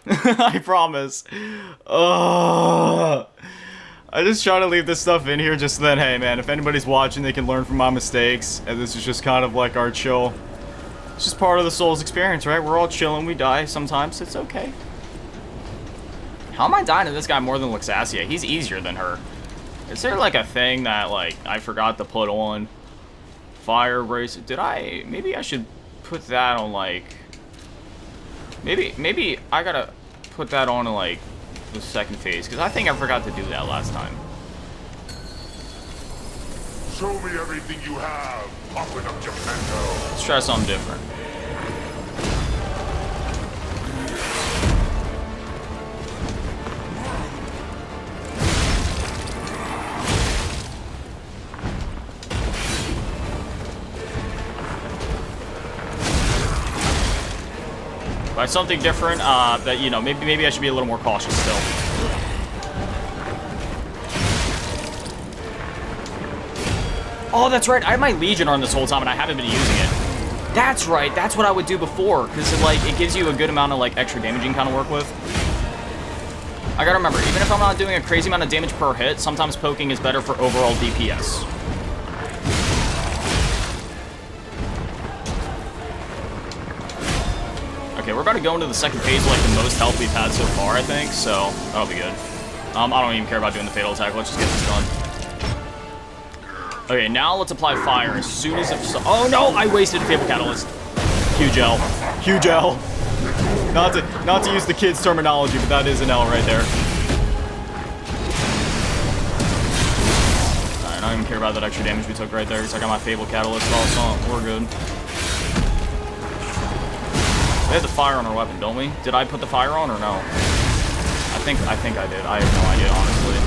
I promise. I just try to leave this stuff in here just so then, hey man, if anybody's watching, they can learn from my mistakes. And this is just kind of like our chill. It's just part of the Souls experience, right? We're all chilling, we die sometimes, it's okay. How am I dying to this guy more than Luxasia? He's easier than her. Is there like a thing that like I forgot to put on? Fire race? Did I? Maybe I should put that on like. Maybe I gotta put that on like the second phase because I think I forgot to do that last time. Show me everything you have. Open up Geppetto. Let's try something different. By something different, that, you know, maybe I should be a little more cautious still. Oh, that's right, I have my Legion on this whole time and I haven't been using it. That's right, that's what I would do before, because it gives you a good amount of, like, extra damage you can kind of work with. I gotta remember, even if I'm not doing a crazy amount of damage per hit, sometimes poking is better for overall DPS. Okay, we're about to go into the second phase, like the most health we've had so far, I think, so that'll be good. I don't even care about doing the fatal attack. Let's just get this done. Okay, now let's apply fire as soon as it's... Oh no, I wasted Fatal Catalyst. Huge L. Huge L. Not to use the kids' terminology, but that is an L right there. Alright, I don't even care about that extra damage we took right there, because I got my Fatal Catalyst also. We're good. We have the fire on our weapon, don't we? Did I put the fire on or no? I think I did. I have no idea, honestly.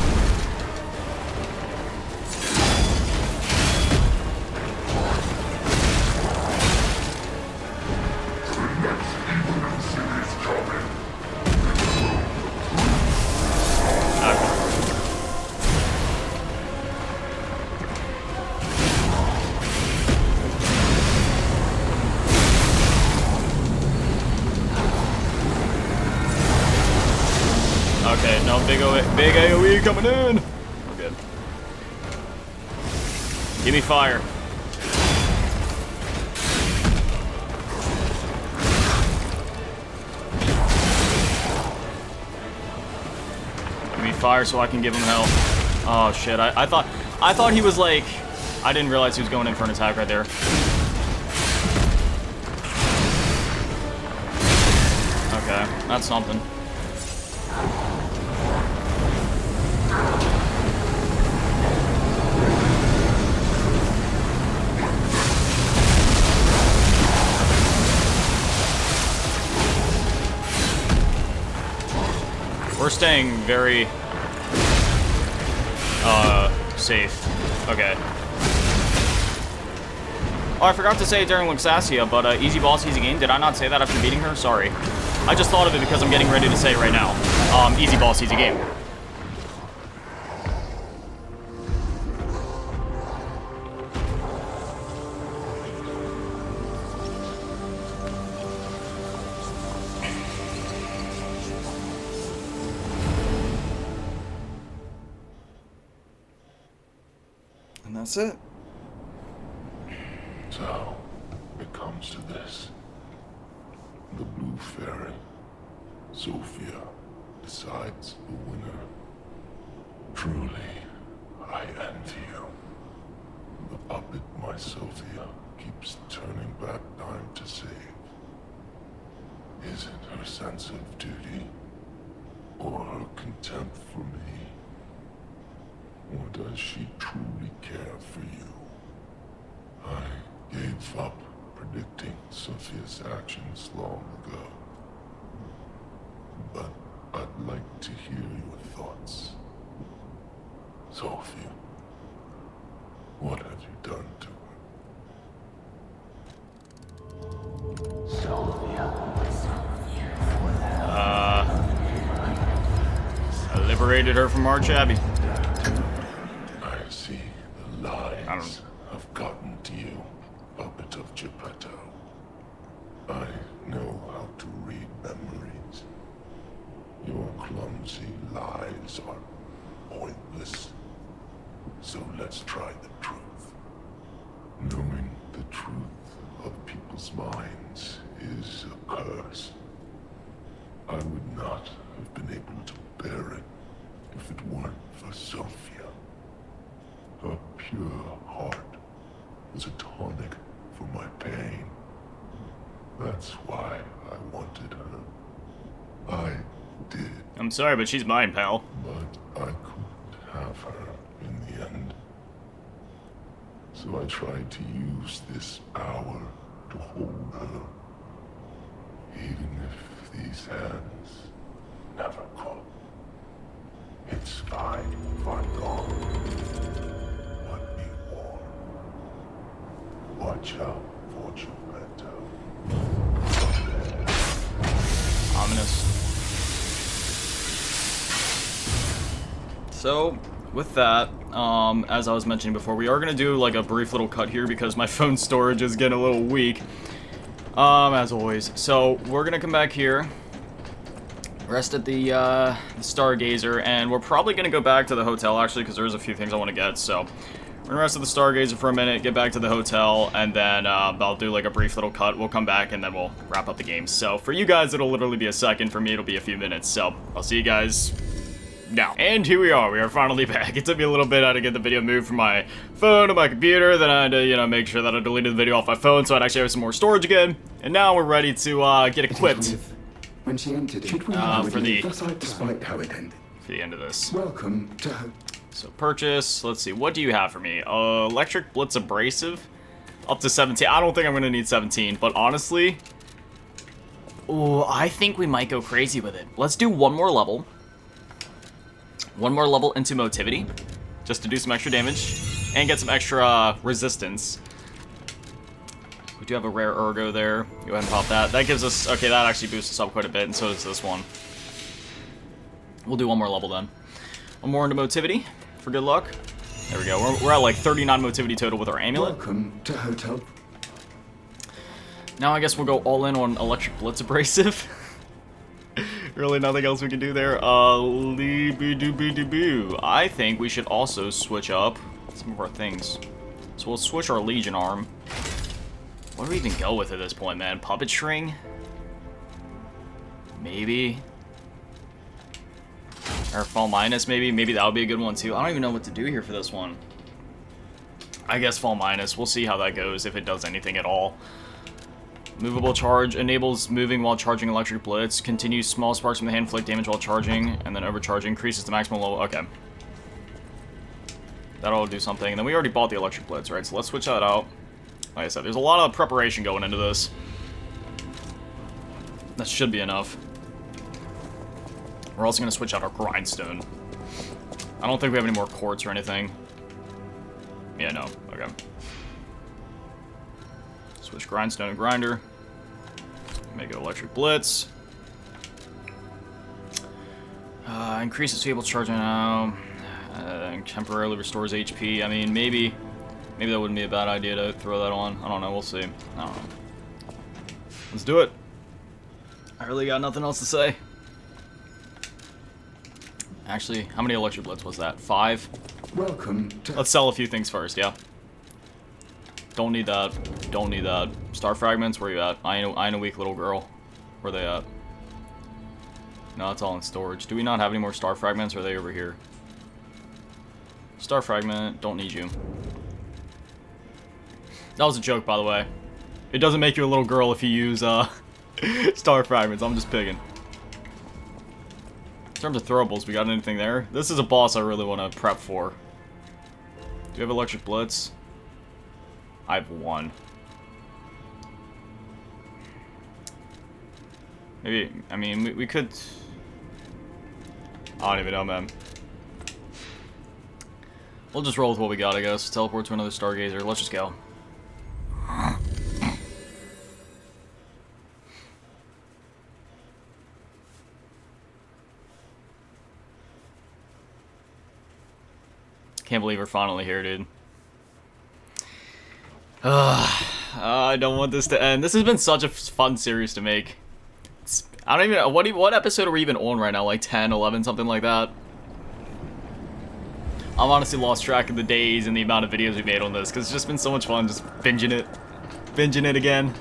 Okay, no, big AoE coming in! We're good. Give me fire. Give me fire so I can give him health. Oh shit, I thought he was like... I didn't realize he was going in for an attack right there. Okay, that's something. We're staying very, safe. Okay. Oh, I forgot to say it during Luxasia, but, easy boss, easy game. Did I not say that after beating her? Sorry. I just thought of it because I'm getting ready to say it right now. Easy boss, easy game. And that's it. So, it comes to this. The Blue Fairy, Sophia, decides the winner. Truly, I envy you. The puppet, my Sophia, keeps turning back time to save. Is it her sense of duty, or her contempt for me? Or does she truly care for you? I gave up predicting Sophia's actions long ago. But I'd like to hear your thoughts. Sophia, what have you done to her? Sophia. I liberated her from Arch Abbey. I see the lies have gotten to you, puppet of Geppetto. I know how to read memories. Your clumsy lies are pointless. So let's try the truth. Knowing the truth of people's minds is a curse. I would not have been able to bear it if it weren't for Sophia. Her pure heart was a tonic for my pain. That's why I wanted her. I did. I'm sorry, but she's mine, pal. But I couldn't have her in the end. So I tried to use this power to hold her. Even if these hands never caught. It's fine if I'm gone. But be warned. Watch out for Geppetto. Ominous. So, with that, as I was mentioning before, we are going to do like a brief little cut here because my phone storage is getting a little weak. As always. So, we're going to come back here, rest at the Stargazer, and we're probably going to go back to the hotel, actually, because there's a few things I want to get, so we're going to rest at the Stargazer for a minute, get back to the hotel, and then I'll do like a brief little cut. We'll come back, and then we'll wrap up the game. So, for you guys, it'll literally be a second. For me, it'll be a few minutes. So, I'll see you guys No. And here we are finally back. It took me a little bit to get the video moved from my phone to my computer, then I had to, you know, make sure that I deleted the video off my phone so I'd actually have some more storage again. And now we're ready to get equipped When she entered it, for the despite how it ended. for the end of this. Welcome to her. So purchase, let's see, what do you have for me? Electric Blitz Abrasive, up to 17. I don't think I'm gonna need 17, but honestly, ooh, I think we might go crazy with it. Let's do one more level. One more level into Motivity, just to do some extra damage, and get some extra resistance. We do have a rare Ergo there. Go ahead and pop that. That gives us, okay, that actually boosts us up quite a bit, and so does this one. We'll do one more level then. One more into Motivity, for good luck. There we go, we're at like 39 Motivity total with our Amulet. Welcome to Hotel. Now I guess we'll go all in on Electric Blitz Abrasive. Really nothing else we can do there. I think we should also switch up some of our things. So we'll switch our Legion arm. What do we even go with at this point, man? Puppet String? Maybe. Or Fall Minus, maybe? Maybe that would be a good one, too. I don't even know what to do here for this one. I guess Fall Minus. We'll see how that goes, if it does anything at all. Movable Charge enables moving while charging Electric Blitz. Continues small sparks from the hand inflict damage while charging. And then Overcharge increases the maximum level. Okay. That'll do something. And then we already bought the Electric Blitz, right? So let's switch that out. Like I said, there's a lot of preparation going into this. That should be enough. We're also going to switch out our Grindstone. I don't think we have any more quartz or anything. Yeah, no. Okay. Switch Grindstone and Grinder. Make it Electric Blitz. Increases stable charge now. Temporarily restores HP. I mean, maybe that wouldn't be a bad idea to throw that on. I don't know. We'll see. I don't know. Let's do it. I really got nothing else to say. Actually, how many Electric Blitz was that? 5? Welcome to. Let's sell a few things first, yeah. Don't need that. Don't need that. Star Fragments, where you at? I ain't a weak little girl. Where they at? No, it's all in storage. Do we not have any more Star Fragments, or are they over here? Star Fragment, don't need you. That was a joke, by the way. It doesn't make you a little girl if you use, Star Fragments. I'm just picking. In terms of throwables, we got anything there? This is a boss I really want to prep for. Do you have Electric Blitz? I have 1. Maybe, I mean, we could... I don't even know, man. We'll just roll with what we got, I guess. Teleport to another Stargazer. Let's just go. Can't believe we're finally here, dude. I don't want this to end. This has been such a fun series to make. I don't even know. What episode are we even on right now? Like 10, 11, something like that? I've honestly lost track of the days and the amount of videos we made on this, because it's just been so much fun just binging it. Binging it again.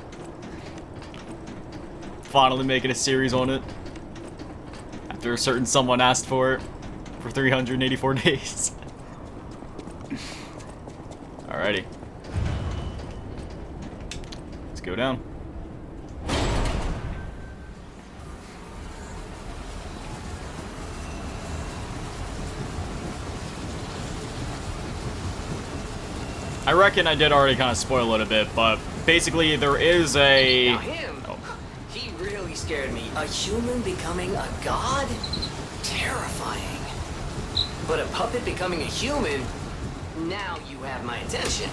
Finally making a series on it. After a certain someone asked for it. For 384 days. Alrighty. Let's go down. I reckon I did already kind of spoil it a bit, but basically there is a... Now him, he really scared me. A human becoming a god? Terrifying. But a puppet becoming a human? Now you have my attention.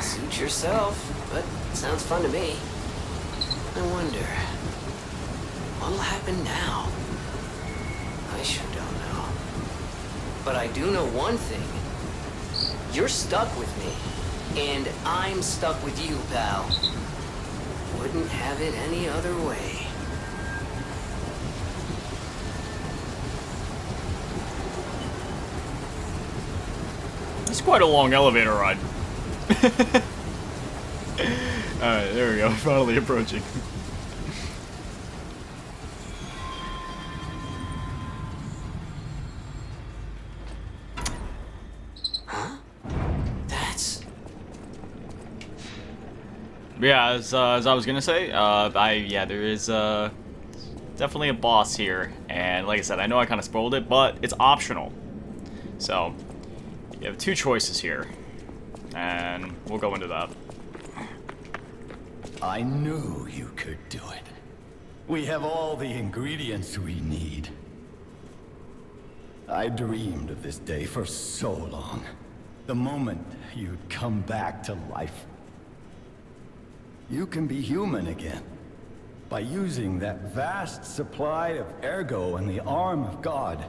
Suit yourself, but sounds fun to me. I wonder, what'll happen now? I sure don't know. But I do know one thing. You're stuck with me, and I'm stuck with you, pal. Wouldn't have it any other way. It's quite a long elevator ride. Alright, there we go. Finally approaching. Yeah, as I was gonna say, there is definitely a boss here, and like I said, I know I kind of spoiled it, but it's optional. So you have two choices here, and we'll go into that. I knew you could do it. We have all the ingredients we need. I dreamed of this day for so long. The moment you'd come back to life. You can be human again. By using that vast supply of ergo and the arm of God.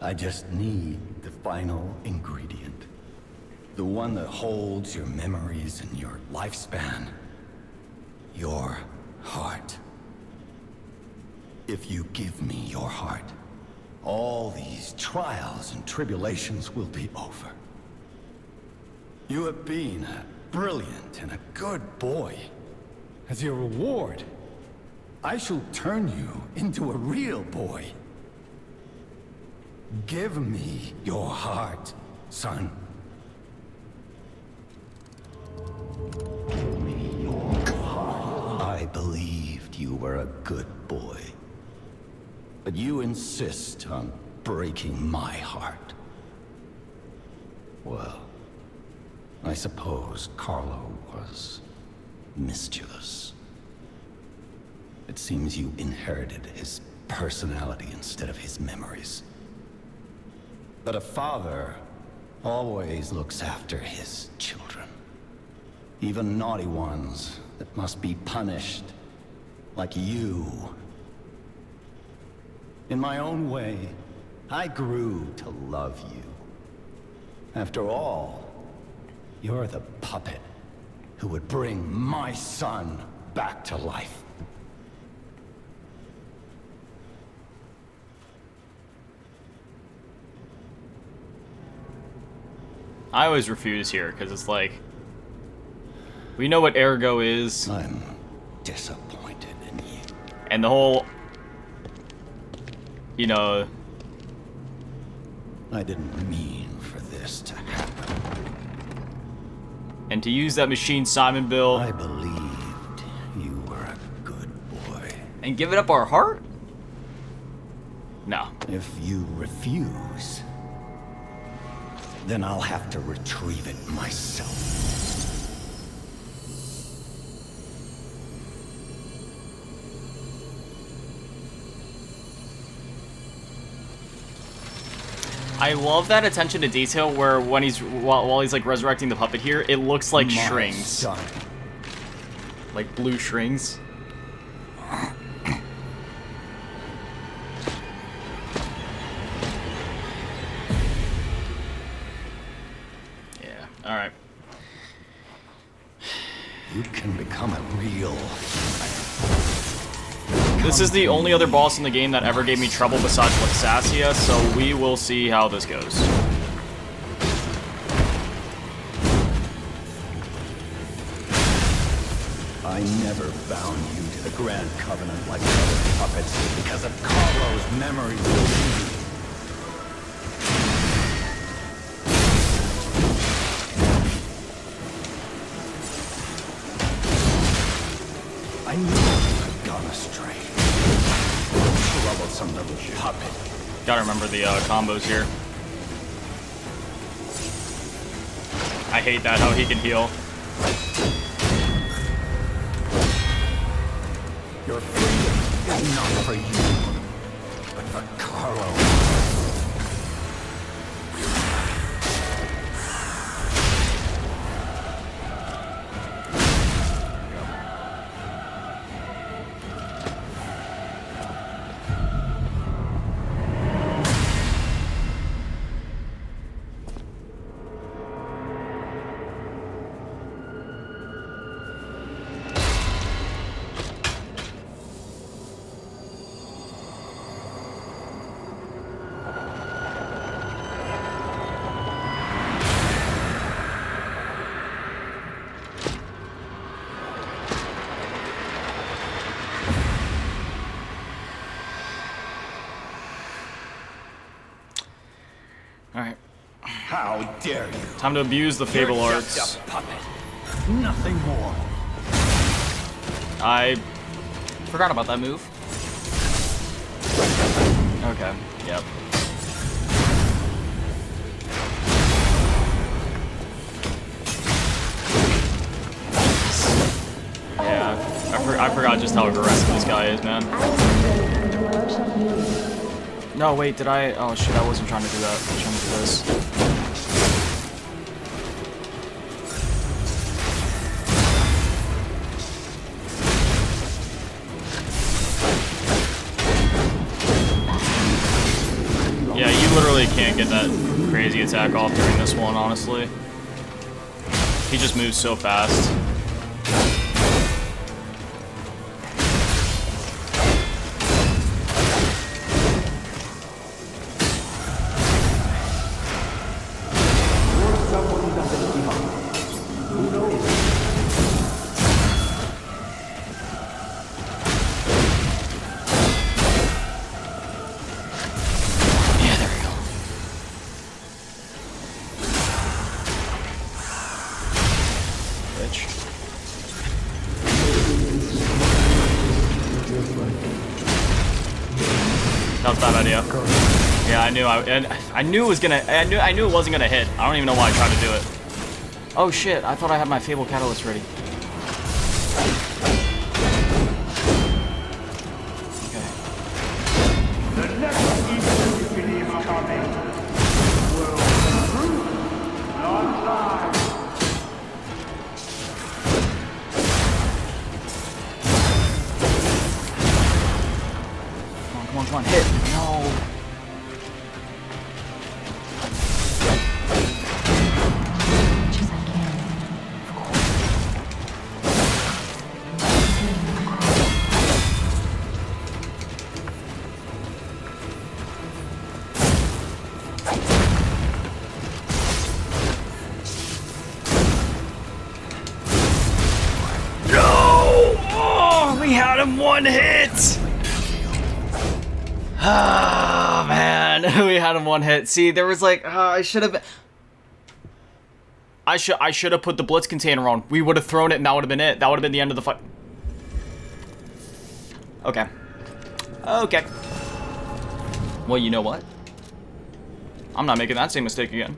I just need the final ingredient. The one that holds your memories and your lifespan. Your heart. If you give me your heart, all these trials and tribulations will be over. You have been a brilliant and a good boy. As your reward, I shall turn you into a real boy. Give me your heart, son. Give me your heart. I believed you were a good boy. But you insist on breaking my heart. Well, I suppose Carlo was mischievous. It seems you inherited his personality instead of his memories. But a father always looks after his children. Even naughty ones that must be punished, like you. In my own way, I grew to love you. After all, you're the puppet who would bring my son back to life. I always refuse here, because it's like, we know what ergo is. I'm disappointed in you. And the whole, you know... I didn't mean for this to happen. And to use that machine Simon built. I believed you were a good boy. And give it up our heart? No. If you refuse, then I'll have to retrieve it myself. I love that attention to detail where when he's while he's like resurrecting the puppet here, it looks like My strings. son. Like blue strings. Yeah, alright. You can become a real... This is the only other boss in the game that ever gave me trouble besides Luxasia, so we will see how this goes. I never bound you to the Grand Covenant like other puppets because of Carlo's memories of you. I knew you had gone astray. Troublesome little puppet. Gotta remember the combos here. I hate that, how he can heal. Your freedom is not for you, but for Carlo. Alright. How dare you? Time to abuse the Fable You're Arts. just a puppet. Nothing more. I forgot about that move. Okay, yep. Yeah, I forgot just how aggressive this guy is, man. No, wait, did I? Oh shit, I wasn't trying to do that. I was trying to do this. Yeah, you literally can't get that crazy attack off during this one, honestly. He just moves so fast. That was a bad idea. Yeah, I knew it was gonna. I knew it wasn't gonna hit. I don't even know why I tried to do it. Oh shit! I thought I had my Fable Catalyst ready. Okay. The next evil beginning is coming. World not live. Come on, hit. No. Much as I can, of course. No! Oh, we had him one hit. Ah, man, we had him one hit. See, there was like, I should have. I should have put the Blitz container on. We would have thrown it, and that would have been it. That would have been the end of the fight. Okay. Okay. Well, you know what? I'm not making that same mistake again.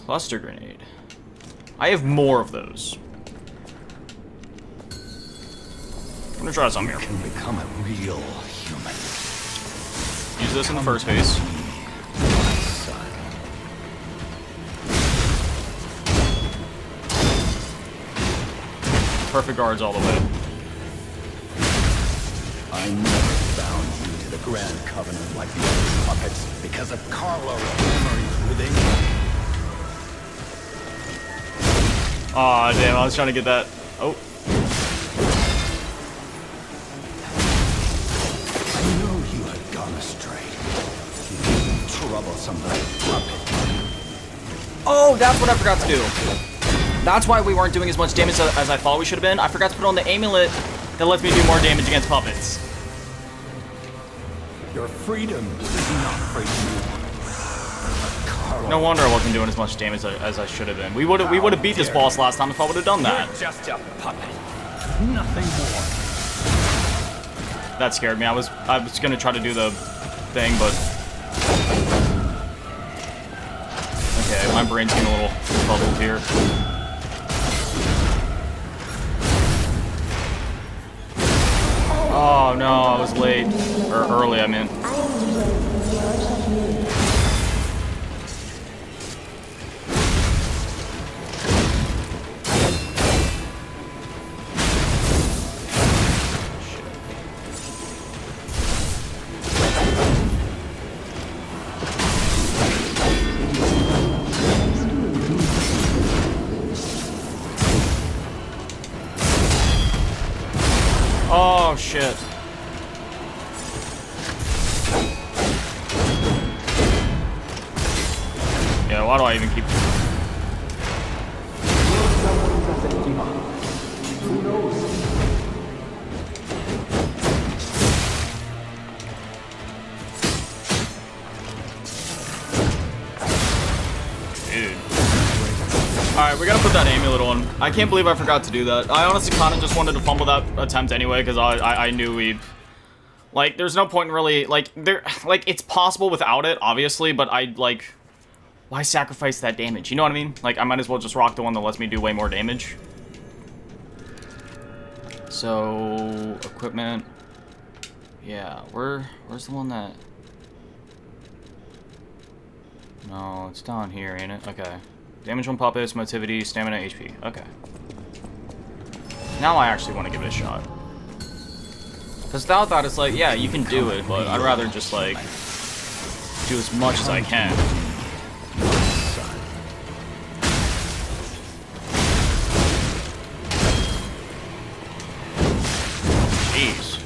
Cluster grenade. I have more of those. I'm gonna try something here. Can become a real human. Use this in the first phase. My son. Perfect guards all the way. I never bound you to the Grand Covenant like the other puppets because of Carlo's memories within you. Aw, damn, I was trying to get that. Oh. I knew you had gone astray. You troublesome little puppet. Oh, that's what I forgot to do. That's why we weren't doing as much damage as I thought we should have been. I forgot to put on the amulet that lets me do more damage against puppets. Your freedom is not for you. Carlo, No wonder I wasn't doing as much damage as I should have been. We would have beat this boss last time if I would have done that. you're just a puppet. Nothing more. That scared me. I was gonna try to do the thing, but okay, my brain's getting a little bubbled here. Oh no, I was late. Or early, I mean. Oh shit. Yeah, why do I even keep... Dude. Alright, we gotta put that amulet on. I can't believe I forgot to do that. I honestly kind of just wanted to fumble that attempt anyway, because I knew we... Like, there's no point in really... Like, it's possible without it, obviously, but why sacrifice that damage? You know what I mean? Like, I might as well just rock the one that lets me do way more damage. So, equipment... Yeah, where's the one that... No, it's down here, ain't it? Okay. Damage on puppets, motivity, stamina, HP. Okay. Now I actually want to give it a shot. Because without that, it's like, yeah, you can do it, but I'd rather just, like, do as much as I can. Jeez.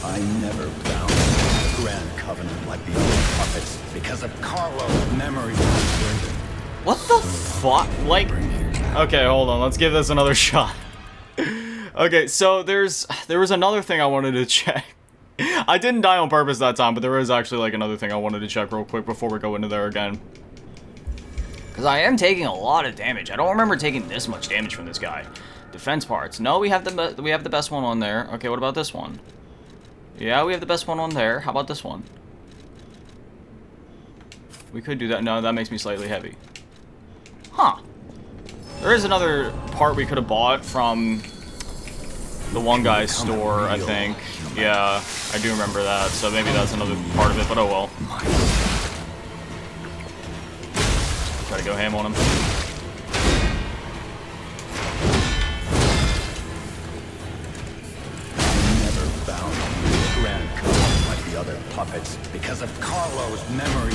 I never bound the Grand Covenant like the other puppets because of Carlo's memories. What the fuck? Like, okay, hold on. Let's give this another shot. Okay, so there was another thing I wanted to check. I didn't die on purpose that time, but there is actually like another thing I wanted to check real quick before we go into there again. Because I am taking a lot of damage. I don't remember taking this much damage from this guy. Defense parts. No, we have the best one on there. Okay, what about this one? Yeah, we have the best one on there. How about this one? We could do that. No, that makes me slightly heavy. Huh. There is another part we could have bought from the one guy's store, I think. Yeah, I do remember that, so maybe that's another part of it, but oh well. Try to go ham on him. Other puppets because of Carlo's memories.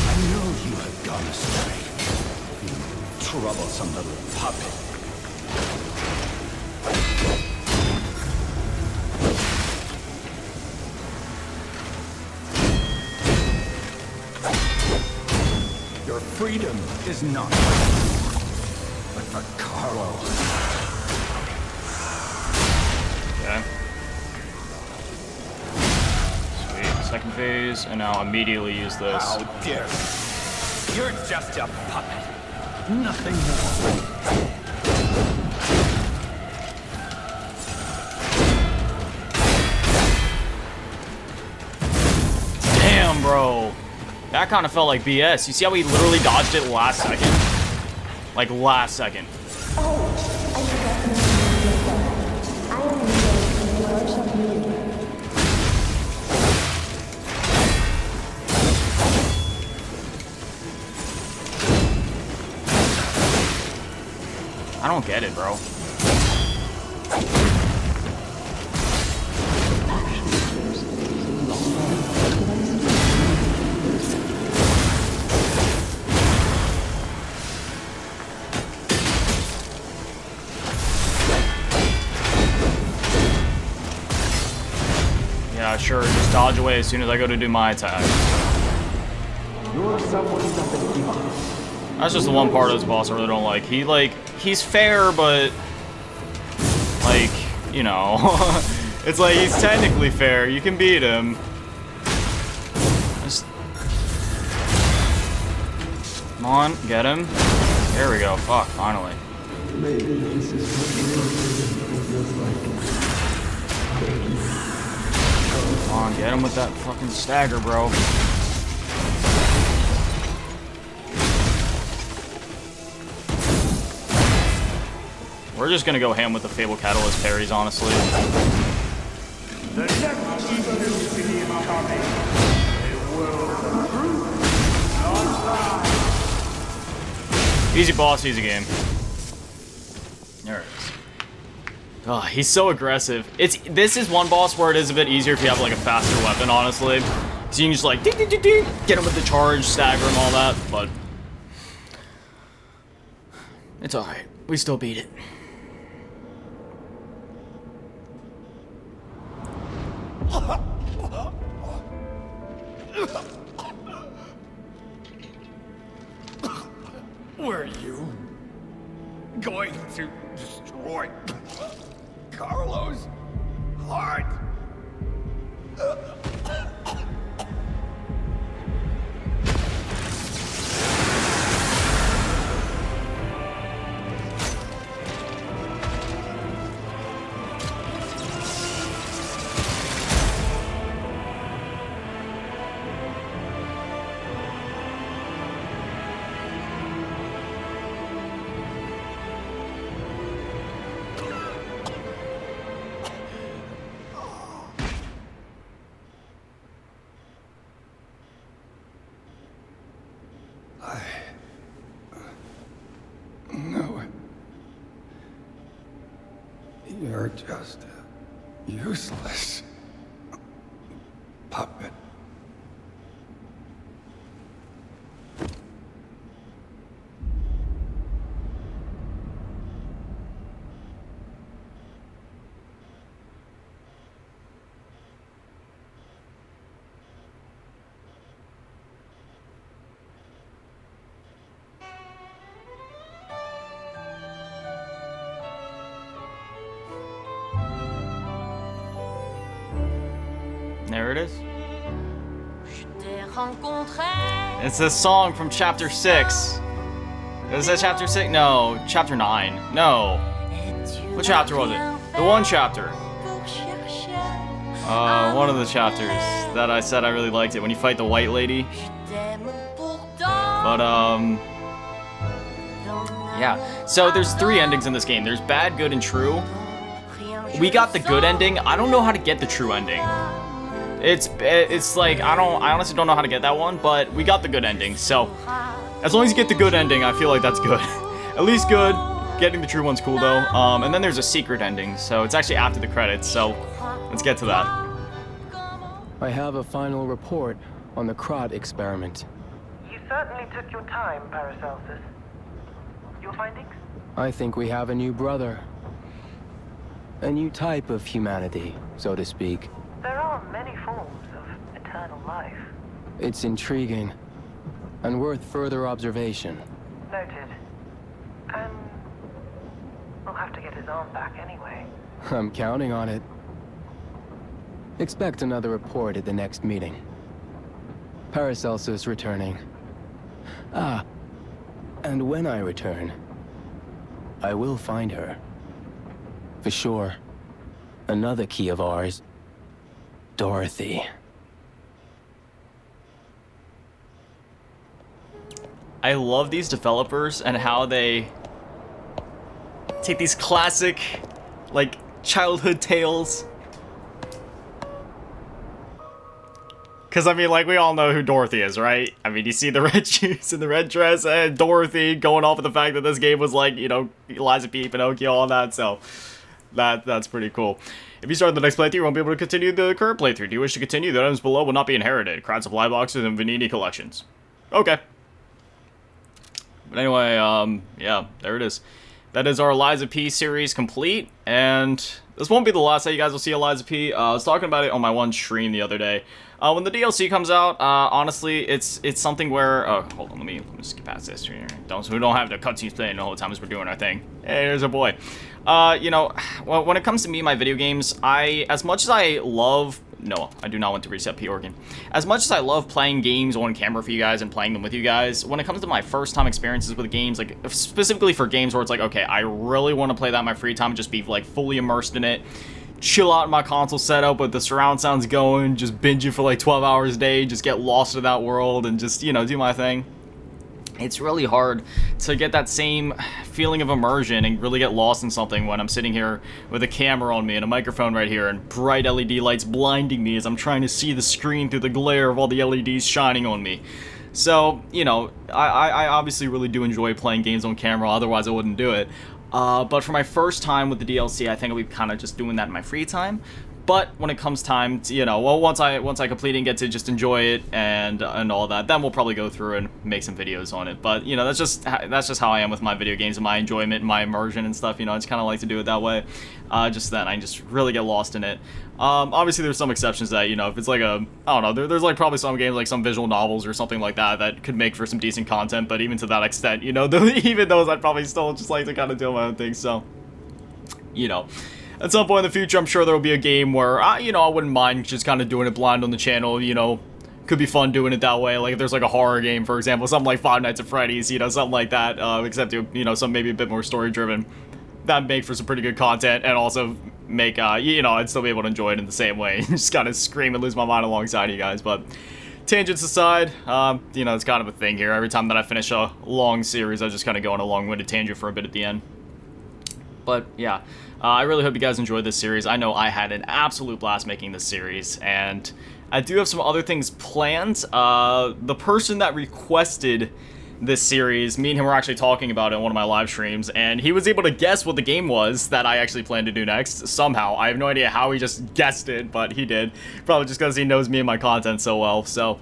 I know you have gone astray, you troublesome little puppet. Freedom is not but for Carlo. Okay. Sweet. Second phase, and now immediately use this. How dare you? You're just a puppet. Nothing more. Damn, bro. That kind of felt like BS. You see how he literally dodged it last second? Like, last second. Oh, I forgot to mention I am engaged in the workshop meeting. I don't get it, bro. Yeah, sure, just dodge away as soon as I go to do my attack. That's just the one part of this boss I really don't like. He's fair, but, like, you know, it's like he's technically fair. You can beat him. Just... Come on, get him. There we go. Fuck, finally. Come on, get him with that fucking stagger, bro. We're just gonna go ham with the Fable Catalyst parries, honestly. The next evolution is coming. A world of truth, not lies. Easy boss, easy game. There it is. Oh, he's so aggressive. This is one boss where it is a bit easier if you have like a faster weapon, honestly. So you can just like get him with the charge, stagger him, all that, but it's alright. We still beat it. Were you going to destroy Carlos' heart. No. You're just a useless puppet. There it is. It's a song from chapter 6. Is that chapter 6? No, chapter 9. No. What chapter was it? The one chapter. One of the chapters that I said I really liked it when you fight the white lady. But yeah. So there's 3 endings in this game. There's bad, good, and true. We got the good ending. I don't know how to get the true ending. It's like I honestly don't know how to get that one, but we got the good ending. So as long as you get the good ending, I feel like that's good. At least good. Getting the true one's cool though. And then there's a secret ending, so it's actually after the credits. So let's get to that. I have a final report on the Krat experiment. You certainly took your time, Paracelsus. Your findings? I think we have a new brother. A new type of humanity, so to speak. There are many forms of eternal life. It's intriguing and worth further observation. Noted. And we'll have to get his arm back anyway. I'm counting on it. Expect another report at the next meeting. Paracelsus returning. Ah, and when I return, I will find her. For sure. Another key of ours. Dorothy. I love these developers and how they take these classic, like, childhood tales. Because, I mean, like, we all know who Dorothy is, right? I mean, you see the red shoes and the red dress and Dorothy going off of the fact that this game was, like, you know, Lies of P, Pinocchio, all that, so that's pretty cool. If you start the next playthrough, you won't be able to continue the current playthrough. Do you wish to continue? The items below will not be inherited. Krat supply boxes and Venini collections. Okay. But anyway, yeah, there it is. That is our Lies of P series complete, and this won't be the last that you guys will see Lies of P. I was talking about it on my one stream the other day. When the DLC comes out, honestly, it's something where, hold on, let me just get past this here. So we don't have the cutscenes playing the whole time as we're doing our thing. Hey, there's a boy. You know, well, when it comes to me and my video games, as much as I love, no, I do not want to reset P organ. As much as I love playing games on camera for you guys and playing them with you guys, when it comes to my first time experiences with games, like specifically for games where it's like, okay, I really want to play that in my free time and just be like fully immersed in it, chill out in my console setup with the surround sounds going, just binge it for like 12 hours a day, just get lost in that world and just, you know, do my thing. It's really hard to get that same feeling of immersion and really get lost in something when I'm sitting here with a camera on me and a microphone right here and bright LED lights blinding me as I'm trying to see the screen through the glare of all the LEDs shining on me. So, you know, I obviously really do enjoy playing games on camera, otherwise I wouldn't do it. But for my first time with the DLC, I think I'll be kind of just doing that in my free time. But when it comes time to, you know, well, once I complete it and get to just enjoy it and all that, then we'll probably go through and make some videos on it. But, you know, that's just how I am with my video games and my enjoyment and my immersion and stuff. You know, I just kind of like to do it that way. Just then I just really get lost in it. Obviously there's some exceptions to that, you know, if it's like I don't know, there's like probably some games like some visual novels or something like that could make for some decent content, but even to that extent, you know, even those I'd probably still just like to kind of do my own thing, so, you know. at some point in the future, I'm sure there will be a game where, you know, I wouldn't mind just kind of doing it blind on the channel, you know. Could be fun doing it that way. Like, if there's like a horror game, for example, something like Five Nights at Freddy's, you know, something like that, except, you know, some maybe a bit more story-driven. That'd make for some pretty good content, and also make, you know, I'd still be able to enjoy it in the same way. Just kind of scream and lose my mind alongside you guys, but tangents aside, you know, it's kind of a thing here. Every time that I finish a long series, I just kind of go on a long-winded tangent for a bit at the end. But, yeah, I really hope you guys enjoyed this series. I know I had an absolute blast making this series, and I do have some other things planned. The person that requested this series, me and him were actually talking about it in one of my live streams, and he was able to guess what the game was that I actually plan to do next, somehow. I have no idea how he just guessed it, but he did. Probably just because he knows me and my content so well, so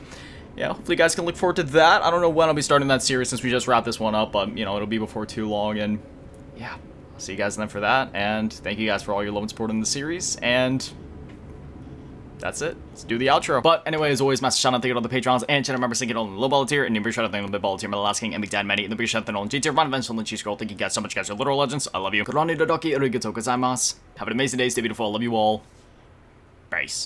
yeah, hopefully you guys can look forward to that. I don't know when I'll be starting that series since we just wrapped this one up, but, you know, it'll be before too long, and yeah, I'll see you guys then for that, and thank you guys for all your love and support in the series, and that's it. Let's do the outro. But anyway, as always, massive shout out to all the Patrons and channel members thinking on the low ball tier, and big shout out to the big ball tier, my last king, and Big Dad Manny, and the big shout out to on G tier, Ron Events, and Cheese Girl. Thank you guys so much, guys. You're literal legends. I love you. Kurani Dodoki, arigatou gozaimasu. Have an amazing day. Stay beautiful. I love you all. Peace.